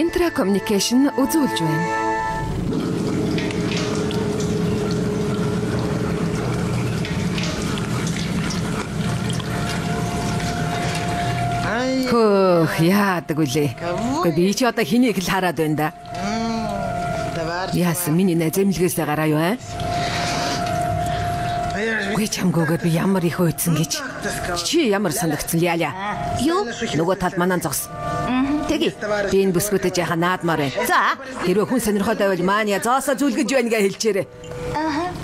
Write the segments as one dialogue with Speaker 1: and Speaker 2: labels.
Speaker 1: Intra Communication үзүүлж байна. Хөөе, яадаг үлээ. Гэхдээ би ч одоо хэнийг л хараад байна да. Яасан миний найз эмнэлгээсээ гараа юу аа? Үгүй чамгүйгээр би ямар их өйдсөн гэж. Чи ямар санагдсан яалаа? Юу? Нөгөө талд манаа зогс. Тэги. Би энэ бүсгүүтэд яха наадмаар байна. За, хэрвээ хүн сонирхоод байвал маания зоосоо зүлгэж байна гэж хэлчихээрэй.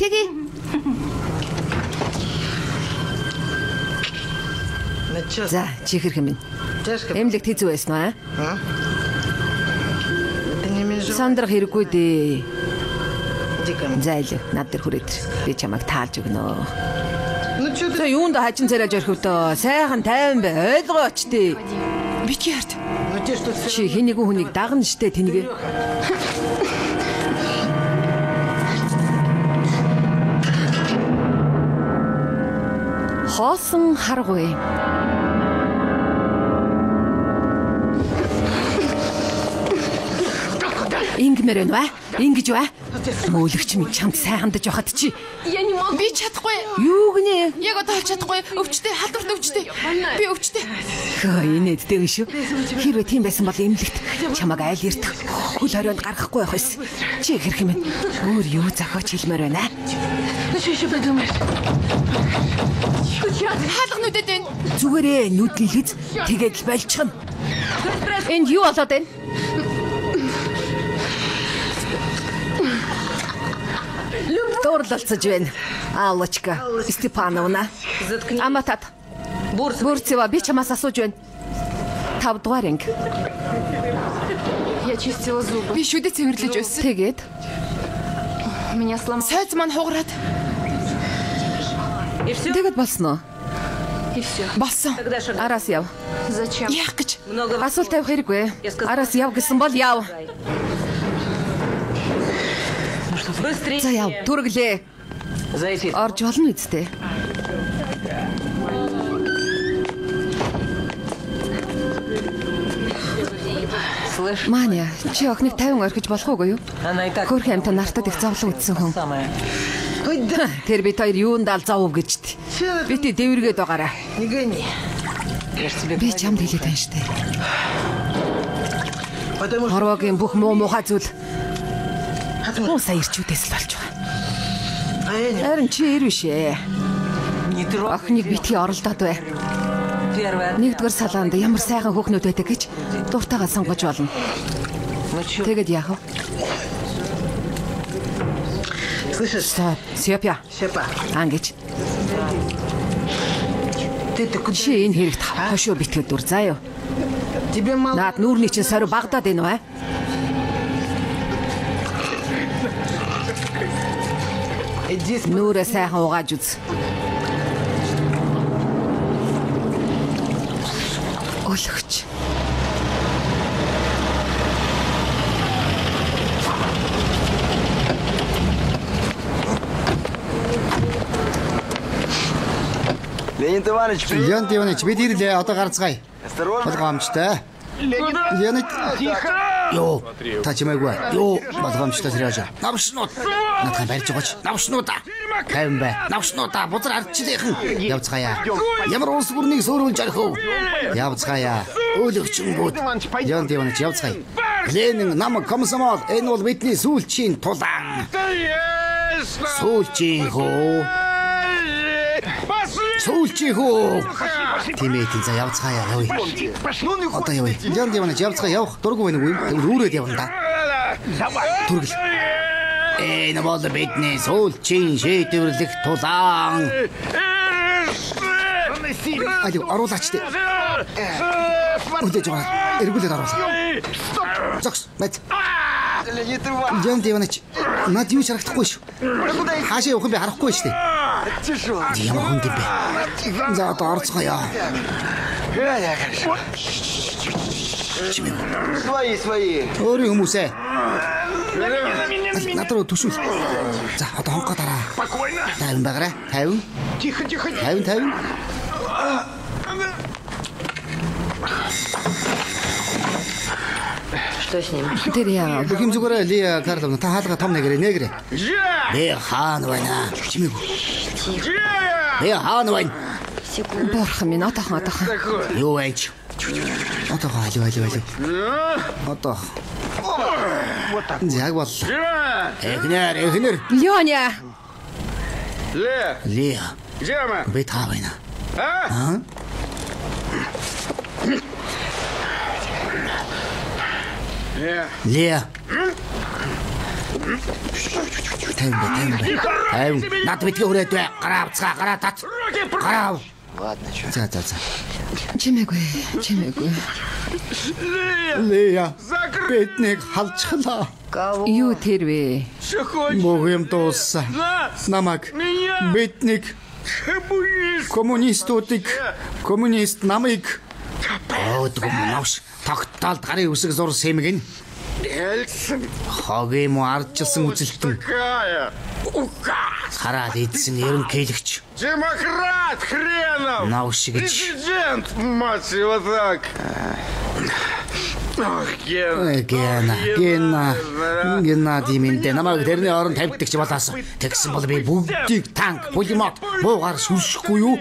Speaker 1: Тэги. За, чи хэрэг юм. Эмнэлэгт хэзээ байсан аа? Сандрах хэрэггүй дээ. Зайл над дээр хүрээд би чамайг таалж өгнө. За юунд хажин царайж орхивдоо. Сайхан тайван бай. Ойлгооч дээ. Би ч яард. Чи хэнийг хүнийг дагна штэ тэнийгээ. Хоосон харгуй. Ингмэр вэ? Ингэж вэ? Мөөлөгч минь чамд сайн хандаж байхад чи.
Speaker 2: Би чадахгүй.
Speaker 1: Юу гинэ?
Speaker 2: Яг одоо чадахгүй. Өвчтэй, халдварт өвчтэй. Би өвчтэй.
Speaker 1: Хөө инээдтэй юм шүү. Хэрвээ тийм байсан бол эмнэлэгт чамайг айл ирдэх. Хөл хорионд гаргахгүй байх байсан. Чи хэрэг юм бэ? Өөр юу зохиоч хэлмээр байна?
Speaker 2: Хаалга нүдэд байна.
Speaker 1: Зүгээрээ нүдлэлэз тэгээд л болчихно. Энд юу болоод байна? Дурлалцаж байна. Аллочка Степановна. Аматат. Бурцева би чамаас асууж байна. 5 дугаар анги.
Speaker 2: Я чистила зубы. Би шүдэ цэвэрлэж өссөн.
Speaker 1: Тэгээд
Speaker 2: Меня сломал. Сайз маань хугараад.
Speaker 1: тэгээд болсон уу?
Speaker 2: И все.
Speaker 1: Болсон. Араас яв.
Speaker 2: Зачем?
Speaker 1: Яах гэж? Асуулт тавих хэрэггүй. Араас яв гэсэн бол яв. За яв. Түргэлээ. Орж болно үсттэй. Маня, чи охиныг 50 орхиж болох уугүй юу? Хөрх амт нартад их зовлон үтсэн хүн. Тэр бит хоёр юунд алзаав гэжт. Бити дэвэргээд байгаарай. Би чамд хэлээд байна штэ. Хорвогийн бүх муу мухай зүйл хүн сая ирчүүдээс л болж байгаа. Харин чи ир биш ээ. Охиныг битгий оролдоод бай. Нэгдүгээр салаанд ямар сайхан хүүхнүүд байдаг гэж дуртайгаа сонгож болно. Тэгээд яах вэ? Сяпя. Ангич. Чи энэ хэрэгт хошоо битгэд дур заа юу? Наад нүүрний чинь сорь Багдад энэ вэ? Нүүрээ сайхан угааж үз. Өлөгч.
Speaker 3: Леонид Иванович, бид ирлээ одоо гарцгаая. Болгоомжтой. Леонид. Йоо, та чимээгүй. Йоо, болгоомжтой Сережа. Навшнууд. Надад барьж байгаач. Навшнуудаа. Тайван бай. Навшнуудаа бузар ардчлаахан. Явцгаая. Ямар улс бүрнийг сөөрүүлж орхив. Явцгаая. Өлөгчөнгүүд. Леонид Иванович явцгаая. Ленин намайг комсомол. Энэ бол бидний сүүлчийн тулаан. Сүүлчийн хөө. Сүүлчийн хөө. Тимэйтэн за явцгаая явъя. Одоо явъя. Леонид Иванович явцгаая явах дургүй байна уу? Өөрөөд явна да. Түргэл. Энэ бол бидний сүүлчийн шийдвэрлэх тулаан. Али оруулаач дээ. Үдэж байгаа. Эргүүлээд оруулаа. Зогс. Мэд. Леонид Иванович над юу шарагдахгүй шүү. Хаашаа явах би харахгүй шүү дээ. Ямар хүн бэ? За одоо орцгоё. Свои. Өөрийн хүмүүсээ. Надруу төшүүл. За одоо хонхоо дараа. Тайван байгаарай. Тайван. Тайван.
Speaker 1: Тэр яа.
Speaker 3: Бүх юм зүгээр Лия Карловна та хаалга том нэгрээ. Би хаана байна? Чимээгүй. Би хаана байна?
Speaker 1: Бурхан минь отохон.
Speaker 3: Юу байж? Отохон аль. Отох. Яг бол. Эхнэр.
Speaker 1: Лёня.
Speaker 3: Лия. Би та байна. Лия. Тэм. Над битгий хүрээд бай. Гараа тат. Гараа. Ладно, чё. За.
Speaker 1: Чимээгүй.
Speaker 3: Лия. Битнийг халчихлаа.
Speaker 1: Юу тэр вэ?
Speaker 3: Бүх юм дууссан. Намайг битнийг коммунист намайг навш тогтоолд гарын үсэг зур сэмгэн хогийн муу ардчилсан үзэлтэн хараад идсэн ерөнхийлөгч
Speaker 4: демократ хренов
Speaker 3: навш гэж
Speaker 4: президент мать его так
Speaker 3: Геннадий минь намайг тэрний оронд тавьдаг ч болоос тэгсэн бол би бүгдийг танк, пулемет буугаар сүршихгүй юу?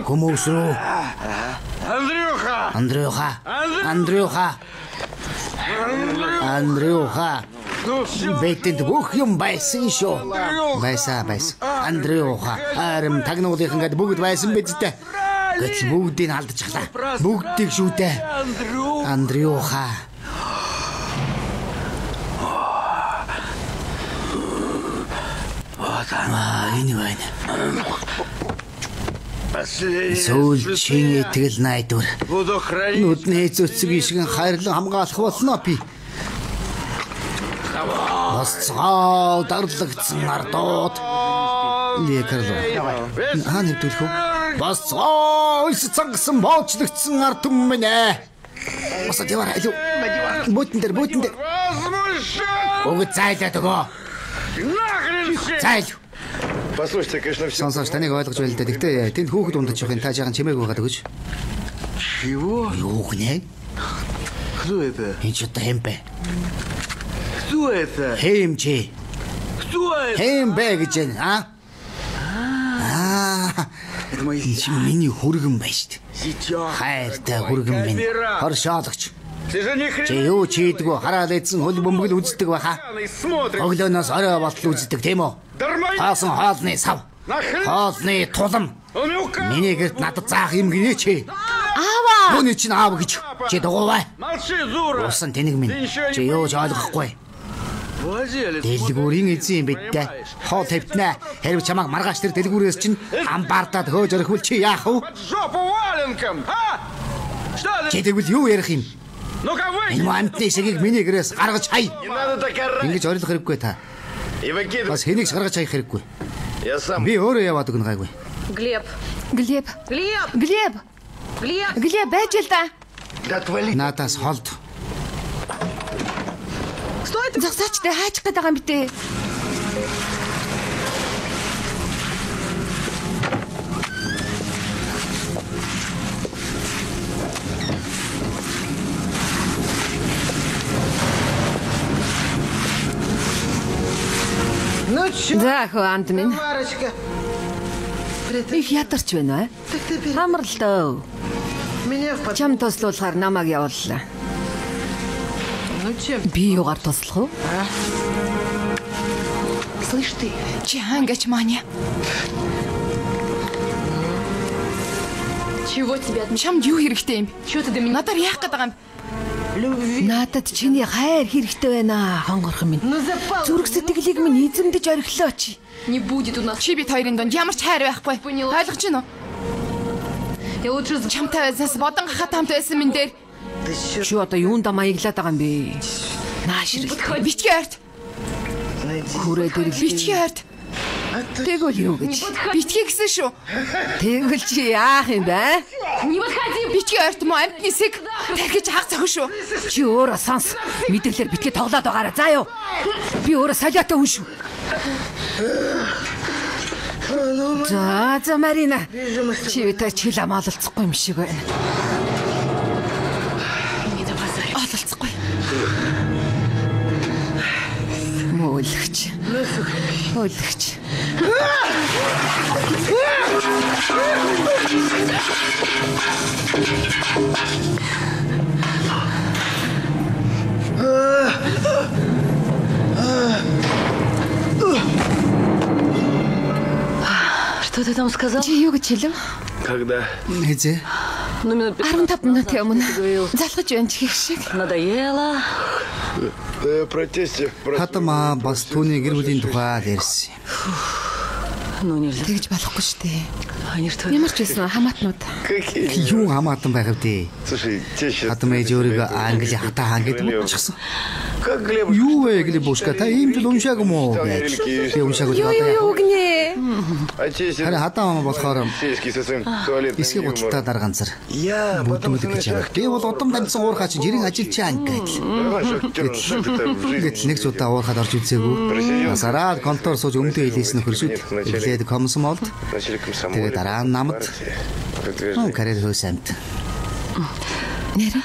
Speaker 3: Хүмүүс рүү. Андрюха. Бэтэнд бүх юм байсан шүү. Байсан. Андрюха. Арим тагнуулынхан гээд бүгд байсан биз дээ. Гэтэл бүгдийг алдчихлаа. Бүгдийг шүү дээ. Андрюха. Энэ байна. Сүүл чинь итгэл найдвар. Нүдний цэцэг ишгэн хайрлан хамгаалах болно би. Босцоо дарлагдсан ардууд. Лекарлоо. Хаана хэвдүүлэх вэ? Босцоо ис цангасан боочлогдсон ард түмэн ээ. Босоо яваа алуу. Бүтэн дээр. Өгөө зайлаад өгөө. Зайл.
Speaker 4: Послушайте, конечно, все.
Speaker 3: Сонсож таныг ойлгож байл да. Гэхдээ тэнд хүүхэд ундаж явахын та жаахан чимээг байгаад өгөөч.
Speaker 4: Чего?
Speaker 3: Юу гэнэ?
Speaker 4: Кто это?
Speaker 3: Энэ ч одоо хэм бэ?
Speaker 4: Кто это?
Speaker 3: Хэмчи.
Speaker 4: Кто это?
Speaker 3: Хэм бэ гэж байна,
Speaker 4: Это мои
Speaker 3: миний хүргэн байна шүү дээ.
Speaker 4: сейчас.
Speaker 3: Хайртай хүргэн минь. Хоршоологч.
Speaker 4: Ты же ни хрена
Speaker 3: Чи юу чийдгүү хараад эзэн хөл бөмбөгөл үздэг байхаа.
Speaker 4: смотришь.
Speaker 3: Өглөөнөөс орой болтол үздэг тийм үү? Хаасан хоолны сав. Хоолны тулам. Миний гэрт надад заах юм гинэ чи.
Speaker 1: Аава.
Speaker 3: Юуны чинь аав гэж. Чи дугуйваа.
Speaker 4: Молчи, дура.
Speaker 3: Усан тэнэг минь. Чи юу ч ойлгохгүй.
Speaker 4: Владелец.
Speaker 3: Дэлгүүрийн эзэн юм бидтэй. Хоол тавьтнаа. Хэрв чамайг маргааш тэр дэлгүүрээс чинь амбаардаад хөөж орхивол чи яах вэ?
Speaker 4: Жопу валенком, а? Что ты?
Speaker 3: Чи тэгвэл юу ярих юм?
Speaker 4: Ну-ка
Speaker 3: Энэ
Speaker 4: выйди.
Speaker 3: амтны шигийг миний гэрээс гаргаж хай.
Speaker 4: Не надо так орать.
Speaker 3: Ингэж орилох хэрэггүй та.
Speaker 4: И выкидывай.
Speaker 3: Бас хэнийг гаргаж хаях хэрэггүй.
Speaker 4: Я сам.
Speaker 3: Би өөрөө яваад өгнө гайгүй.
Speaker 2: Глеб.
Speaker 1: Глеб байж л да.
Speaker 4: Да отвали.
Speaker 3: Надаас холд.
Speaker 1: Зогсоочтой хаачих гээд байгаа юм битээ.
Speaker 5: Ну чё,
Speaker 1: За хөөнд минь.
Speaker 5: Варочка,
Speaker 1: Би ядарч байна аа.
Speaker 5: так ты
Speaker 1: Хамар л дөө.
Speaker 5: меня в под...
Speaker 1: Чам туслуулахаар намайг явууллаа.
Speaker 5: Ну чем?
Speaker 1: Би юугаар туслах вэ?
Speaker 5: Слышь ты,
Speaker 2: Чи хангач маня.
Speaker 5: чего тебе от
Speaker 2: Чамд юу хэрэгтэй юм?
Speaker 5: Чего ты до меня?
Speaker 2: Надаар яах гээд байгаа юм?
Speaker 5: Любви.
Speaker 1: Надад чиний хайр хэрэгтэй байна хонгорхон минь.
Speaker 5: Ну запал.
Speaker 1: Зүрх сэтгэлийг минь эзэмдэж орхилоо чи.
Speaker 5: Не будет у нас.
Speaker 2: Чи бид хоёрын донд ямар ч хайр байхгүй. Ойлгож байна уу?
Speaker 5: Я лучше за...
Speaker 2: Чамтай байснаас бодон гахаад хамт байсан минь дээр
Speaker 5: Да чё?
Speaker 1: Чи одоо юунда маяглаад байгаа юм бэ? Наашрал.
Speaker 2: битгий ойрт.
Speaker 5: Найди.
Speaker 1: Хүрээд ирлээ.
Speaker 2: Битгий ойрт.
Speaker 1: Тэгвэл юу гэж?
Speaker 2: Битгий гэсэн шүү.
Speaker 1: Тэгвэл чи яах юм бэ?
Speaker 5: Не подходи.
Speaker 2: Битгий ойрт мó амтны сэг тархиж хаг цохин шүү.
Speaker 1: Чи өөрөө сонс. Мэдэглэр битгий тоглоод байгаараа заа юу. Би өөрөө солиотой хүн шүү. За Марина. Чи өтө чил амаалцахгүй юм шиг байна.
Speaker 5: Не до базара.
Speaker 2: Ололцохгүй.
Speaker 1: Мөөлөгч. Мөөлөгч.
Speaker 5: Что ты там сказал?
Speaker 1: Чи юу гэж хэлв?
Speaker 4: Когда?
Speaker 3: Хэзээ?
Speaker 1: 15 минутын өмнө залгаж байна ч гэх шиг.
Speaker 5: Надоело.
Speaker 4: Про тестя.
Speaker 3: Хатама бас түүний гэр бүлийн тухай ярьсан.
Speaker 5: Ну нельзя.
Speaker 1: Тэгж болохгүй шүү дээ.
Speaker 5: Они что?
Speaker 1: Ямар ч байсан хамаатнууд.
Speaker 4: Какие?
Speaker 3: Юу хамаатан байх вэ?
Speaker 4: Слушай, те сейчас...
Speaker 3: Хатама өөрийгөө англи хатаа гэдэг болчихсон.
Speaker 4: Как Глеб...
Speaker 3: Юу вэ Глебушка? Та ийм жил уншаагүй мó гэж. Би уншаагүй
Speaker 1: Юу гинэ?
Speaker 4: А тестя...
Speaker 3: Харин хатаа болохоор
Speaker 4: Сельский со своим туалетным
Speaker 3: эсхийг удалтаа дарганцар.
Speaker 4: Я потом...
Speaker 3: Бүдмүдэг гэж байгаа. Би бол удам дамжсан уурхаа чи жирийн ажилч аан гэж. Гэтэл нэг ч удаа уурхаад орж үзээгүй. Насараад контор сууж өмнөдөө хэлээс нөхөр шүд. Эхлээд комсомолд. Тэгээд дараа нь намд. Карьер хөөс амт.
Speaker 1: Нэр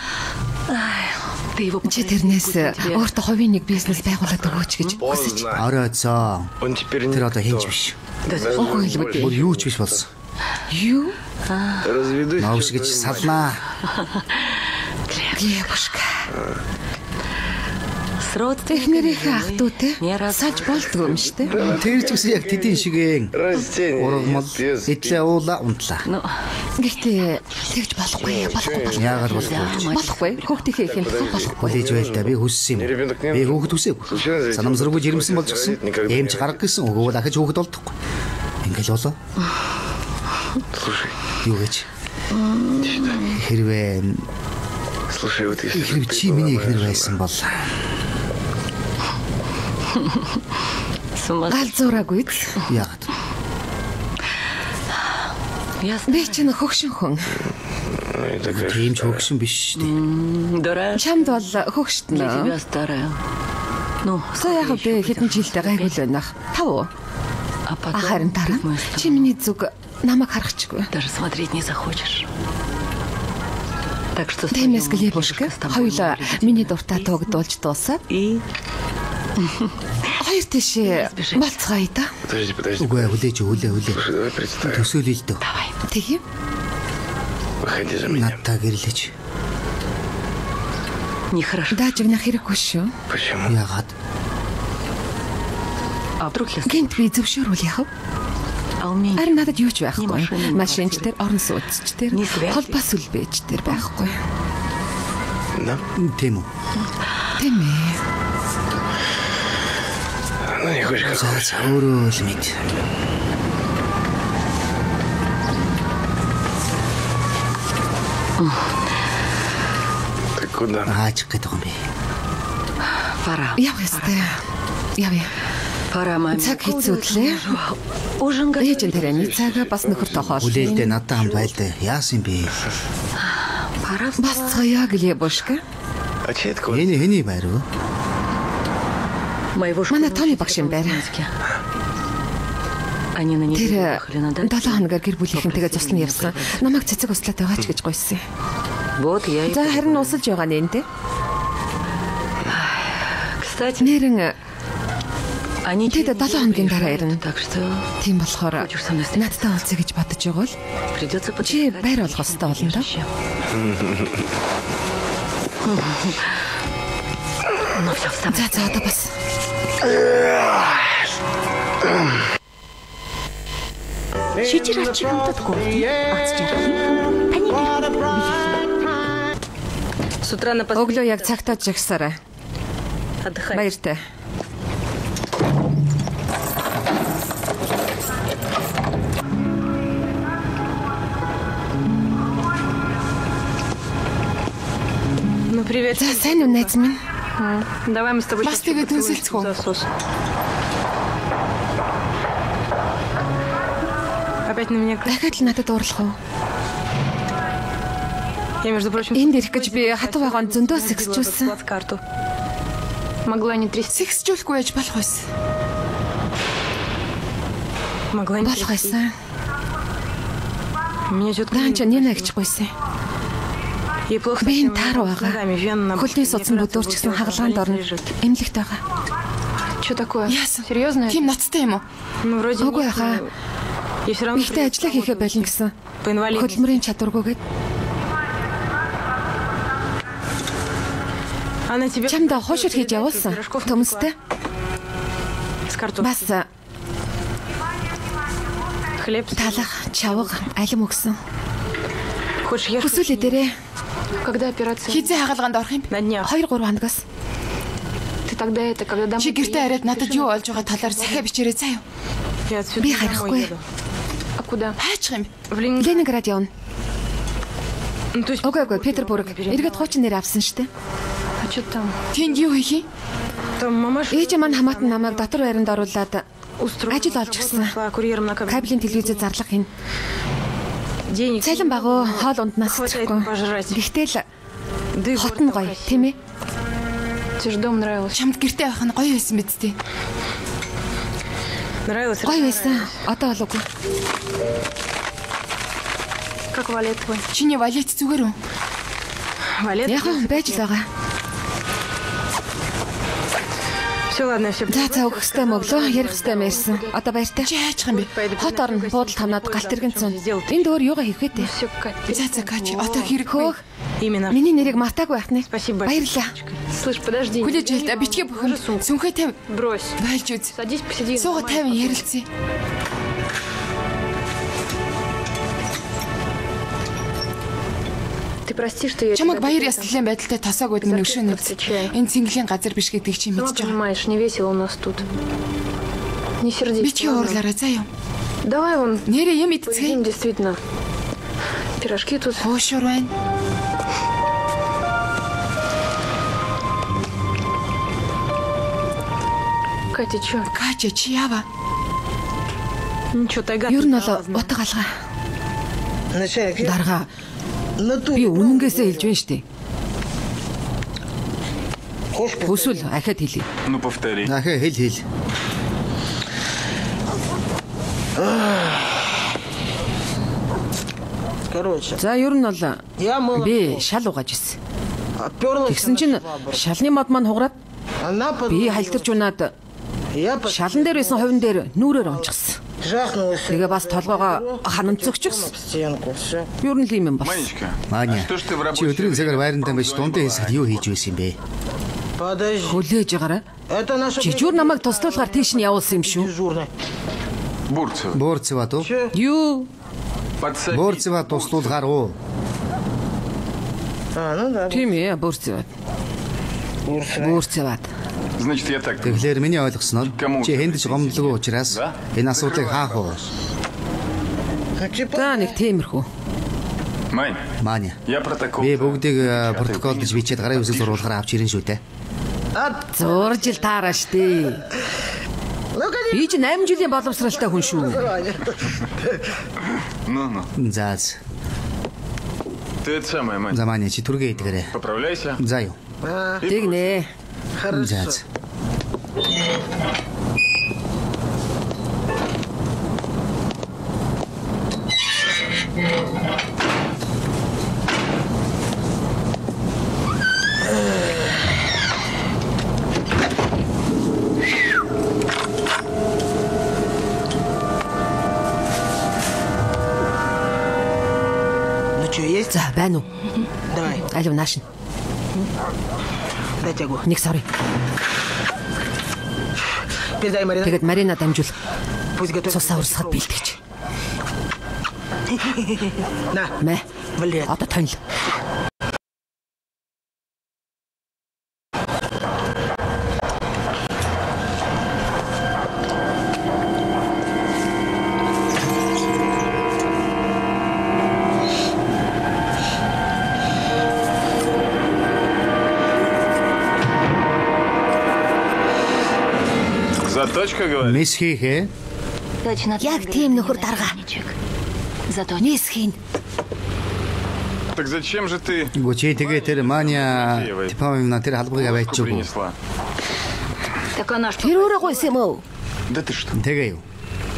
Speaker 5: Ты его
Speaker 1: чи тэрнээс өөртөө хувийн нэг бизнес байгуулад өгөөч гэж хүсэж.
Speaker 3: Оройцоо.
Speaker 4: Он теперь
Speaker 3: Тэр одоо хинч биш.
Speaker 1: Үгүй л үү.
Speaker 3: Бүр юу ч биш болсон.
Speaker 1: Юу?
Speaker 4: разведусь.
Speaker 3: Новш гэж салнаа.
Speaker 1: Глебушка.
Speaker 5: Технэрийнхээ
Speaker 1: Эхнэрийнхээ ах дүүтэй саж болдгоо юм штэ.
Speaker 3: Тэр ч гэсэн яг тэдийн шигээн.
Speaker 4: Растение.
Speaker 3: Ургамал
Speaker 4: без-
Speaker 3: эдлээ уула унтлаа.
Speaker 1: Гэхдээ тэгж болохгүй.
Speaker 3: Яагаад болохгүй?
Speaker 1: Болохгүй. Хүүхдийнхээ их юм болохгүй.
Speaker 3: Хүлээж байл та би хүссэн юм. Би хүүхэд үсээгүй. Санамсаргүй жирэмсэн болж гисэн. Эмч гарга гисэн. Өгөө дахиж хүүхэд болдохгүй. Ингээл болоо.
Speaker 4: Слушай,
Speaker 3: Юу гэж? Хэрвээ
Speaker 4: слушай, вот если...
Speaker 3: хэрвээ чи миний эхнэр байсан бол
Speaker 1: Галзуураагүй.
Speaker 3: яагаад?
Speaker 1: Би ч нэг хөгшин хүн.
Speaker 4: Это как...
Speaker 3: Тийм ч хөгшин биш шүү дээ.
Speaker 5: Дурак.
Speaker 1: Чамд бол хөгштөн.
Speaker 5: Тебя старая. Ну,
Speaker 1: Сая яг би хэдэн жилдээ гайгүй л байна. 5.
Speaker 5: а потом
Speaker 1: Харин дараа
Speaker 5: мы с тобой
Speaker 1: чи миний зүг намайг харахчгүй.
Speaker 5: даже смотреть не захочешь. Так что
Speaker 1: Тиймээс Глебушка хоёулаа миний дуртай тогдуулж дуусаад
Speaker 5: и
Speaker 1: хоёр тийшээ болцгоё да.
Speaker 4: Подожди.
Speaker 3: Үгүй хүлээж хүлээ.
Speaker 4: Слушай, давай представим.
Speaker 3: Төсөөлөл дөө.
Speaker 1: Тэгье.
Speaker 4: Выходи за меня.
Speaker 3: Надтай гэрлэж.
Speaker 5: нехорошо.
Speaker 1: Даажигнах хэрэггүй шүү.
Speaker 4: Почему?
Speaker 3: Яагаад?
Speaker 5: А вдруг я...
Speaker 1: Гинт би зөвшөөрүүл яхав.
Speaker 5: А у меня...
Speaker 1: Харин надад юу ч байхгүй.
Speaker 5: машины,
Speaker 1: Машинч дээр, орон сууцч дээр,
Speaker 5: Ни связи.
Speaker 1: холбоо сүлбэж дээр байхгүй.
Speaker 4: Да?
Speaker 3: Тийм үү?
Speaker 1: Тийм ээ.
Speaker 4: Ну, не хочешь, как хочешь.
Speaker 3: За өөрөө л мэд.
Speaker 4: Ты куда?
Speaker 3: Аачих гэдэг юм бэ?
Speaker 5: Пора.
Speaker 1: Яв ёстой. Яв.
Speaker 5: Пора, маме.
Speaker 1: Цаг хэцүүдлээ.
Speaker 5: Ужин готов.
Speaker 1: Ээжэн тэрний цагаа бас нөхөртөө хоол.
Speaker 3: Хүлээлдээ надтай хамт байл дээ. Яасан бэ?
Speaker 5: Пора.
Speaker 1: Басцгоё Глебушка.
Speaker 4: А чей это кот?
Speaker 3: Эний хэний байр вэ?
Speaker 5: Моего
Speaker 1: Манай
Speaker 5: школьного
Speaker 1: Тони багш юм байна.
Speaker 5: Они на неделю
Speaker 1: Тэр
Speaker 5: уехали на дачу.
Speaker 1: 7 хоногаар гэр бүлийнхэнтэйгээ цуслан явсан. Намайг цэцэг услаад байгаа ч гэж гойсон.
Speaker 5: Вот я и...
Speaker 1: За харин усалж байгаа нэ энэ.
Speaker 5: Кстати,
Speaker 1: Нэрэн
Speaker 5: они...
Speaker 1: тэд 7 хоногийн дараа ирнэ.
Speaker 5: Так что
Speaker 1: Тийм болохоор
Speaker 5: Хочешь со мной
Speaker 1: надтай уулзъя гэж бодож байгаа бол
Speaker 5: придется
Speaker 1: чи
Speaker 5: подыскать
Speaker 1: байр болгох хэрэгтэй болно да.
Speaker 5: Ну все, вставай.
Speaker 1: За одоо бас
Speaker 5: Шижир ачиг хамтдаггүй. Ац жаргал. Таны С утра на
Speaker 1: өглөө яг цагтаа жагсаарай.
Speaker 5: отдыхай.
Speaker 1: Баяртай.
Speaker 5: Ну привет.
Speaker 1: За сайн уу найз минь?
Speaker 5: Давай мы с тобой
Speaker 1: Бас тэгээд үнсэлцэх үү?
Speaker 5: засос. Опять на меня.
Speaker 1: Дахиад л надад уурлах уу?
Speaker 5: Я, между прочим,
Speaker 1: Энд ирэх гэж би хатуу вагонд зөндөө сэгсжүүлсэн.
Speaker 5: карту. Могла не трясти.
Speaker 1: Сэгсжүүлэхгүй яж болох байсан.
Speaker 5: Могла не
Speaker 1: Болох
Speaker 5: трясти.
Speaker 1: байсан.
Speaker 5: Меня чётко...
Speaker 1: Даан ч нэнэ гэж гойсон. Би энэ таар байгаа. Хөлний судсан бүдүүрч гэсэн хагалгаанд орно. Эмнэлэгт байгаа.
Speaker 2: Что такое?
Speaker 1: Яасан?
Speaker 2: Серьезно?
Speaker 1: Тим ноцтой юм уу? Үгүй хаа. Ихтэй ажиллаа хийхэ болно гэсэн. Хөдөлмөрийн чадваргүйгээд. Чамд хошир хийж явуулсан. Төмөстэй. Бас талах, чавга, алим өгсөн. Хүсүүлээ дээрээ.
Speaker 2: Когда операция?
Speaker 1: Хизээ хагалгаанд орох юм? 2-3 хоногоос.
Speaker 2: Ты тогда это, когда домой...
Speaker 1: Чи гэртээ хараад надад юу олж байгаа талаар захиа бичээрэй заа юу. Би харахгүй.
Speaker 2: А куда?
Speaker 1: Хайчих юм. Ленинград явна. Окей, Петербург. Эргээд хуучин нэр авсан штэ.
Speaker 2: А что там?
Speaker 1: Тэнд юу хийх юм? Ээж маань хамаатан намайг дотор байранд оруулаад ажил олж гисэн. Кабелийн телевизэд зарлах хин. Цалин багуу хоол унднаас чихгүй. Гэхдээ л хотн гоё, тийм ээ?
Speaker 2: Тебе же дом нравился.
Speaker 1: Чамд гэртээ байх нь гоё байсан биз дээ. Гоё байсан. Одоо болоогүй.
Speaker 2: Как валет твой?
Speaker 1: Чиний валет зүгээр үү? Яг байж л байгаа. За өгөх хэвээр мөглөө, ярих хэвээр мэрсэн. Одоо баяртай. Чи хайчих юм бэ? Хот орно, буудал хамнаад галт иргэн цун. Энд өөр юугаа хийх вэ? За Кач, одоо хэрэг хөөх. Миний нэрийг мартаагүй байх нэ. Баярлалаа.
Speaker 2: Слышь, подожди.
Speaker 1: Хүлээж хэлт битгий бүхэн сүнхээ 50.
Speaker 2: Брось.
Speaker 1: Байлж үз.
Speaker 2: Садись, посиди.
Speaker 1: Сууга 50 ярилцъя.
Speaker 2: Ты прости, что я...
Speaker 1: Чамаг баяр яслалын байдалтай тасаагүй минь өшөө нүц. Энэ цэнгэлийн газар биш гэдгийг чи мэдж байгаа.
Speaker 2: Понимаешь, не весело у нас тут. Не сердись.
Speaker 1: Битгий уурлаарай заа юу.
Speaker 2: Давай вон.
Speaker 1: Нэрээ юм идцгээе.
Speaker 2: Действительно. Пирожки тут.
Speaker 1: Хоошур байна.
Speaker 2: Катя, что?
Speaker 1: Катя, чи яава?
Speaker 2: Ничего, тайга.
Speaker 1: Ер нь бол утга алгаа. Дарга. Би үнэнгээсээ хэлж байна штэ. Хүсвэл ахад хэлье.
Speaker 4: Ну повтори.
Speaker 3: Ахаа хэл.
Speaker 1: За ер нь бол би шал угааж ирсэн. Тэгсэн чинь шалны мод маань хугараад би хальтарч унаад шалан дээр байсан хувин дээр нүрээр онцгсон. Тэгээ бас толгоогоо ханамцөгчихсэн. Юу нэг юм бас.
Speaker 3: Маня. Чи өдрийн цагаар байранд байж дундаа хэсэгт юу хийж байсан юм бэ?
Speaker 1: Хүлээж байгаарай. Жижүүр намайг туслуулгаар тийш нь явуулсан юм шүү.
Speaker 3: Бурцева туу?
Speaker 1: Юу?
Speaker 3: Бурцева туслуулгаар уу?
Speaker 1: Тийм ээ, Бурцева. Бурцева.
Speaker 4: Значит, я так.
Speaker 3: Тэгэхээр миний ойлгосноор чи хэндж гомдлгүй учраас энэ асуудлыг хаах уу?
Speaker 1: За нэг тиймэрхүү.
Speaker 3: Маня.
Speaker 4: Я протокол.
Speaker 3: Би бүгдийг протоколдж бичээд гарын үсэг зургуулахаар авч ирэн шүү дээ.
Speaker 1: Зурж ил таараа штэ. Би ч 8 жилийн боловсралтай хүн шүү.
Speaker 3: За.
Speaker 4: Ты это самое, мать.
Speaker 3: За Маня, чи түргээ идэгэрэй.
Speaker 4: Поправляйся.
Speaker 3: За юу.
Speaker 1: Тэгнэ.
Speaker 3: За.
Speaker 6: Ну что, есть?
Speaker 1: За, байна уу?
Speaker 6: Давай.
Speaker 1: Алив нааш.
Speaker 6: Дайте огонь.
Speaker 1: Нэг сорри.
Speaker 6: Передай Марина.
Speaker 1: Тэгээд Марина дамжуул.
Speaker 6: Пусть готовит.
Speaker 1: Цусаа урсгад бэлтгэж.
Speaker 6: На.
Speaker 1: Мэ.
Speaker 6: Валет.
Speaker 1: Одоо тонил.
Speaker 4: Заточка, говорит?
Speaker 3: Мис хийхээ.
Speaker 1: Яг тийм нөхөр дарга. Нис хийн.
Speaker 4: Так зачем же ты
Speaker 3: Гүчи тэгээ тэр Маня типомна тэр халбыг аваачих.
Speaker 4: принесла?
Speaker 1: Тэр өөрөө гойс юм уу?
Speaker 4: Да ты что?
Speaker 3: Тэгээ юу.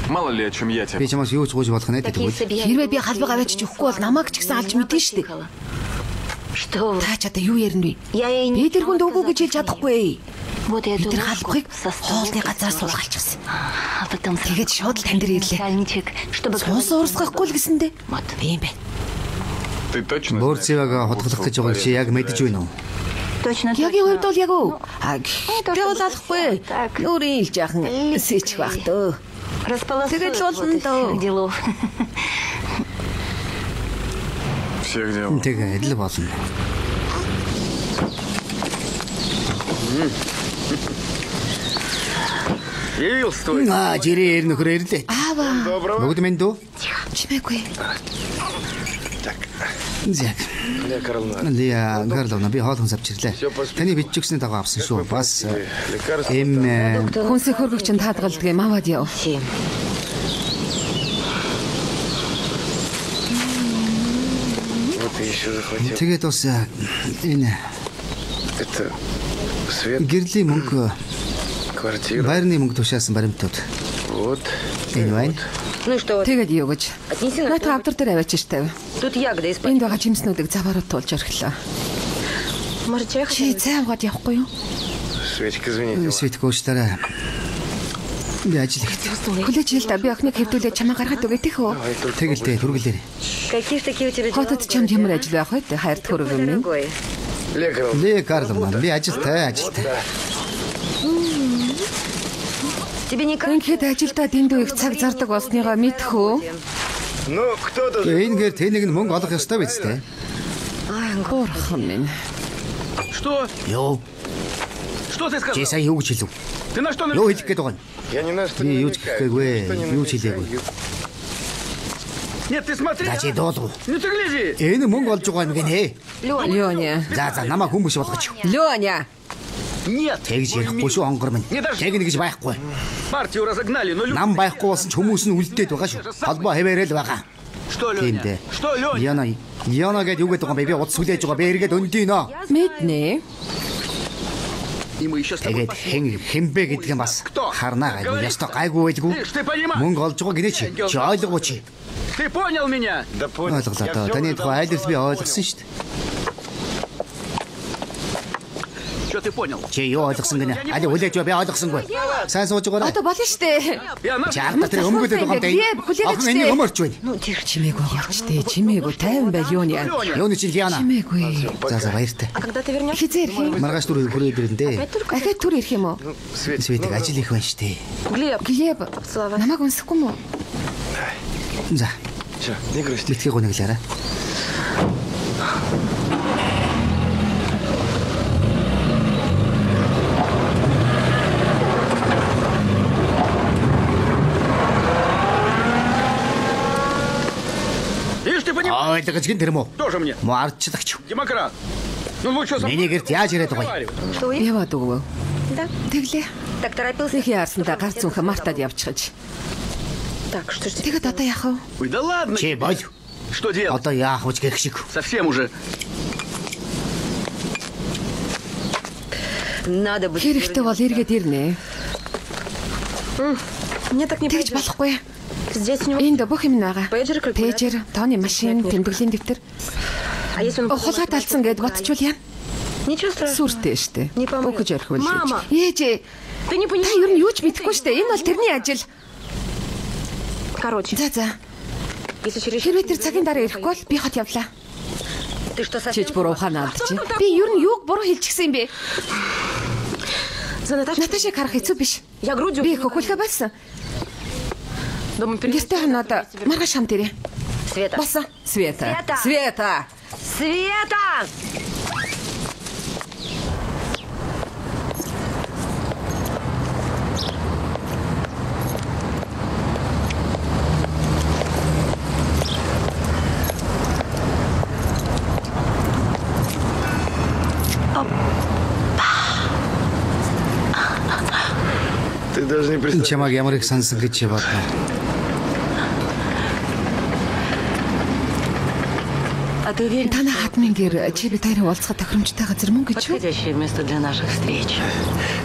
Speaker 4: Мало ли, о чем я тебе.
Speaker 3: Би чамаас юу ч гуйж болох нэ тэгвэл.
Speaker 1: Хэрвээ би халбыг аваачих өгөхгүй бол намайг ч гэсэн алж мэдэн штэ. Та ч одоо юу ярина вэ? Би тэр хүнд өгөө гэж хэлж чадахгүй. Бид тэр халбахыг хоолны газар суулгаалчихсан. Тэгээд шууд л тань дээр ирлээ. Суус урсгахгүй л гэсэндээ. Тийм бэ.
Speaker 4: Ты точно?
Speaker 3: Борцеваг хотголох гэж байгааг чи яг мэдэж байна уу?
Speaker 1: Ягийн хувьд бол яг уу. Тэгвэл алахгүй. Нүрийн ил жаахан сэчих байх дөө. Тэгээд л болно дөө.
Speaker 4: Всех дел.
Speaker 3: Тэгээд л болно.
Speaker 4: Явился твой.
Speaker 3: Жирээр нөхөр ирлээ.
Speaker 1: Аава.
Speaker 3: Бүгд минь дөө.
Speaker 1: Чимээгүй.
Speaker 3: Зяг. Лия Гарловна би хоолн завчирлаа. Таны биччихсний дагуу авсан шүү. Бас
Speaker 1: Хүнсээ хөргөгч нь таадгалдаг юм аваад яв.
Speaker 3: тэгээд бас энэ гэрлийн мөнгө байрны мөнгө тушаасан баримтууд. Энэ байна.
Speaker 1: Тэгээд юу гэж? Наад авдар дээр аваач штэ. Энд байгаа жимснүүдийг заваарууд туулж орхилоо. Чи цайгаад явахгүй юу?
Speaker 3: Светка уучлаарай. Би ажил ихтэй.
Speaker 1: Хүлээж хэл та би охиныг хэвдүүлээ чамаа гаргаад өгөө тийх үү?
Speaker 3: Тэгэлтэй түргэлээрээ.
Speaker 1: Хотод чамд ямар ажил байх вэ? Хайрт хөрөг юм.
Speaker 3: Лекарловна би ажилтай.
Speaker 1: Ингээд ажилдаа дэндүү их цаг зардаг болсныгаа мэдэх үү?
Speaker 3: Энэгээр тэнийг мөнгө олох ёстой биз дээ.
Speaker 1: Бурхан минь.
Speaker 4: Что?
Speaker 3: Ёо.
Speaker 4: Что ты сказал?
Speaker 3: Чи сая юу гэж хэлв?
Speaker 4: Ты на что?
Speaker 3: Юу хэлэх гээд байгаа юм?
Speaker 4: Я не на что.
Speaker 3: Би юу ч гэхээгүй. Юу ч хэлээгүй.
Speaker 4: Нет, ты смотри.
Speaker 3: Чи доолгоо.
Speaker 4: Ну ты гляди.
Speaker 3: Энэ мөнгө олж байгаа юм гинэ.
Speaker 1: Лёня.
Speaker 3: За намаа хүмүүс болгоч.
Speaker 1: Лёня.
Speaker 4: Нет.
Speaker 3: Тэгж ярихгүй шүү онгор минь. Тэг нэгж байхгүй.
Speaker 4: Партию разогнали, но
Speaker 3: Нам байхгүй болсон ч хүмүүс нь үлдээд байгаа шүү. Холбоо хэвээрэл байгаа.
Speaker 4: Что, Лёня? Что, Лёня?
Speaker 3: Яна гэдэг юу гэдэг юм бэ? Би удаа сүлээж байгаа. Би эргээд өндийнө.
Speaker 1: Мэднэ.
Speaker 3: Тэгээд хэмбэ гэдэг юм бас харнаа гайгүй. Ястаа гайгүй байдгүй. Мөнгө олж байгаа гинэ чи. Чи ойлгоо чи.
Speaker 4: Ты понял меня? Да понял.
Speaker 3: Ойлголоо. Таны тухай айлс би ойлгосон шүү дээ.
Speaker 4: Что ты понял?
Speaker 3: Чи юу ойлгосон гинэ? Али хүлээж би ойлгосонгүй. Сайн сууж байгаарай.
Speaker 1: Одоо болно штэ.
Speaker 3: Чамд тэр өмгөдөд байгаа юм дээ. Ах миний өмөрч байна.
Speaker 1: Чимээгүй гарчтэй. Чимээгүй тайван бай Лёня.
Speaker 3: Юуны чи Яна?
Speaker 1: Чимээгүй.
Speaker 3: За баяртай.
Speaker 1: Хизээ ирэх юм?
Speaker 3: Маргааш түр хүрээд ирэндээ.
Speaker 1: Ахад түр ирэх юм уу?
Speaker 3: Светик ажил их байна штэ.
Speaker 1: Глеб. Намайг унсахгүй мó?
Speaker 3: За. Не грусти. Битгий гониглаарай. Ойлгож гин тэр мө.
Speaker 4: Тоже мне.
Speaker 3: Марчлагч.
Speaker 4: Демократ. Ну лучше за.
Speaker 3: Миний гэрт яаж ирээд байгаа юм?
Speaker 1: Яваад өгөө. Тэглээ. Их яарсандаа гар зүнхэ мартаад явчихж. Тэгэд одоо яах вэ?
Speaker 4: Ой, да ладно.
Speaker 3: Чи боль.
Speaker 4: Что делать?
Speaker 3: Одоо яах вэ гэх шиг.
Speaker 4: Совсем уже.
Speaker 1: Хэрэгтэй бол эргээд ирнэ. Тэгж болохгүй. Энд бүх юм байгаа. Пэйжер, тооны машин, тэмдэглэлийн дэвтэр. Хулгайд алдсан гэд бодчихвол яа? Сүртэй штэ. Өгөж орхивол хийж. Ээж. Та ер нь юу ч мэдэхгүй штэ. Энэ бол тэрний ажил. За. Хэрвээ тэр цагийн дараа ирэхгүй бол би хот явлаа. Чиж буруу ухаанаа алдчих. Би ер нь юуг буруу хэлчихсэн юм бэ? Наташиг харах хэцүү биш. Би хөхөлхөө байсан. Гэртээ ханаад маргааш хамт ирээ. Баса. Света.
Speaker 4: Ты даже не представляешь.
Speaker 3: Чамаг ямар их сансан гэж бодно.
Speaker 5: ты уверен,
Speaker 1: Таны хатмын гэр чи бид хоёрын уулзах тохиромжтой газар мөн гэж юу?
Speaker 5: подходящее место для наших встреч?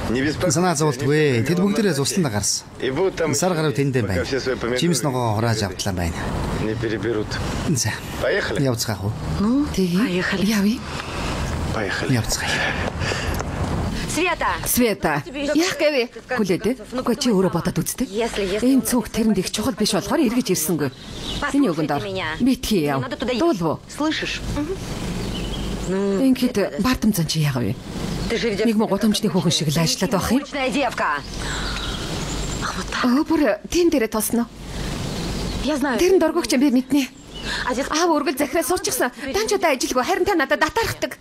Speaker 4: Не беспокойся.
Speaker 3: Санаа зовлтгүй. Тэд бүгдээрээ цуслан гарсан.
Speaker 4: И будут там,
Speaker 3: Сар гарав тэндээ
Speaker 4: пока
Speaker 3: байна.
Speaker 4: все свои
Speaker 3: Жимс
Speaker 4: помидоры
Speaker 3: ногоо хурааж автлаа байна.
Speaker 4: не переберут.
Speaker 3: За.
Speaker 4: Поехали?
Speaker 3: Явцгаах уу?
Speaker 1: Тэгээ.
Speaker 5: Поехали.
Speaker 1: Явъя.
Speaker 4: Поехали.
Speaker 3: Явцгаая.
Speaker 1: Света. Яах гээвэ? Хүлээд. Үгүй чи өөрөө бодоод үзтээ. Энэ цүнх тэрэнд их чухал биш болохоор эргэж ирсэнгүй. Миний өгөнд ор. Битгий яв. Дуулвуу.
Speaker 5: Слышишь?
Speaker 1: Ингээд бардам зан чи яагав вэ?
Speaker 5: Ты же ведь
Speaker 1: Нэг мо гудамжны хүүхэн шиг л ажиллаад байх юм.
Speaker 5: обычная девка.
Speaker 1: Бүр тэн дээрээ тосно.
Speaker 5: Я знаю.
Speaker 1: Тэр нь доргогч юм би мэднэ.
Speaker 5: Отец,
Speaker 1: Аав үргэл захираа суучихсан. Данчудаа ажилгүй харин та надад атаархдаг.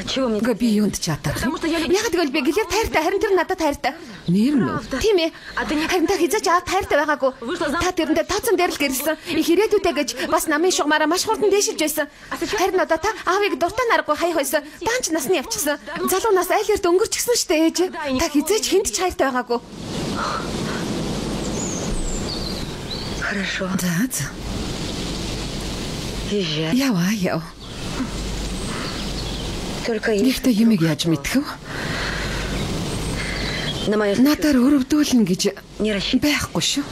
Speaker 5: чего мне?
Speaker 1: Гэ би юунд ч атаарх. Яг тэгвэл би гэлээр тайртай харин тэр надад тайртай. Нэр нь. Тийм ээ. Харин та хизээч аав тайртай байгаагүй. Та тэрэндээ тооцон дээр л гэрэлсэн. Их ирээдүйтэй гэж бас намын шугамаараа маш хурдан дээшилж байсан. Харин одоо та аавыг дуртай наргагүй хай хойсон. Данч насны явчихсан. Залуу нас айл эрт өнгөрчихсөн штэ ээж. Та хизээч хинт ч хайртай байгаагүй.
Speaker 5: Хорошо.
Speaker 1: За.
Speaker 5: Езжай.
Speaker 1: Яв.
Speaker 5: Только
Speaker 1: Нэгтэй юмыг яаж мэдэх вэ?
Speaker 5: на мое
Speaker 1: Надаар өрөвдүүлнэ гэж
Speaker 5: не рассчитывай.
Speaker 1: байхгүй шүү.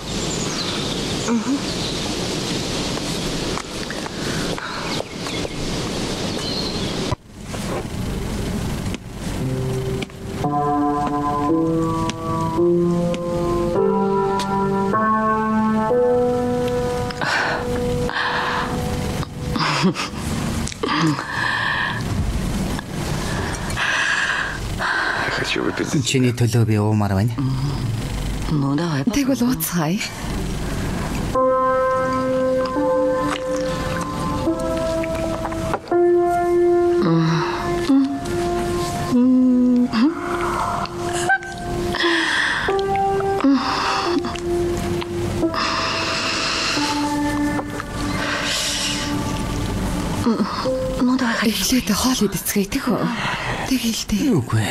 Speaker 4: Хочу выпить.
Speaker 3: Чиний төлөө би уумаар байна.
Speaker 5: Ну, давай.
Speaker 1: Тэгвэл ууцгаая.
Speaker 5: Ну, давай.
Speaker 1: Эхлээд хоол идэцгээе тэг хөө. Тэгэлтэй.
Speaker 3: Үгүй.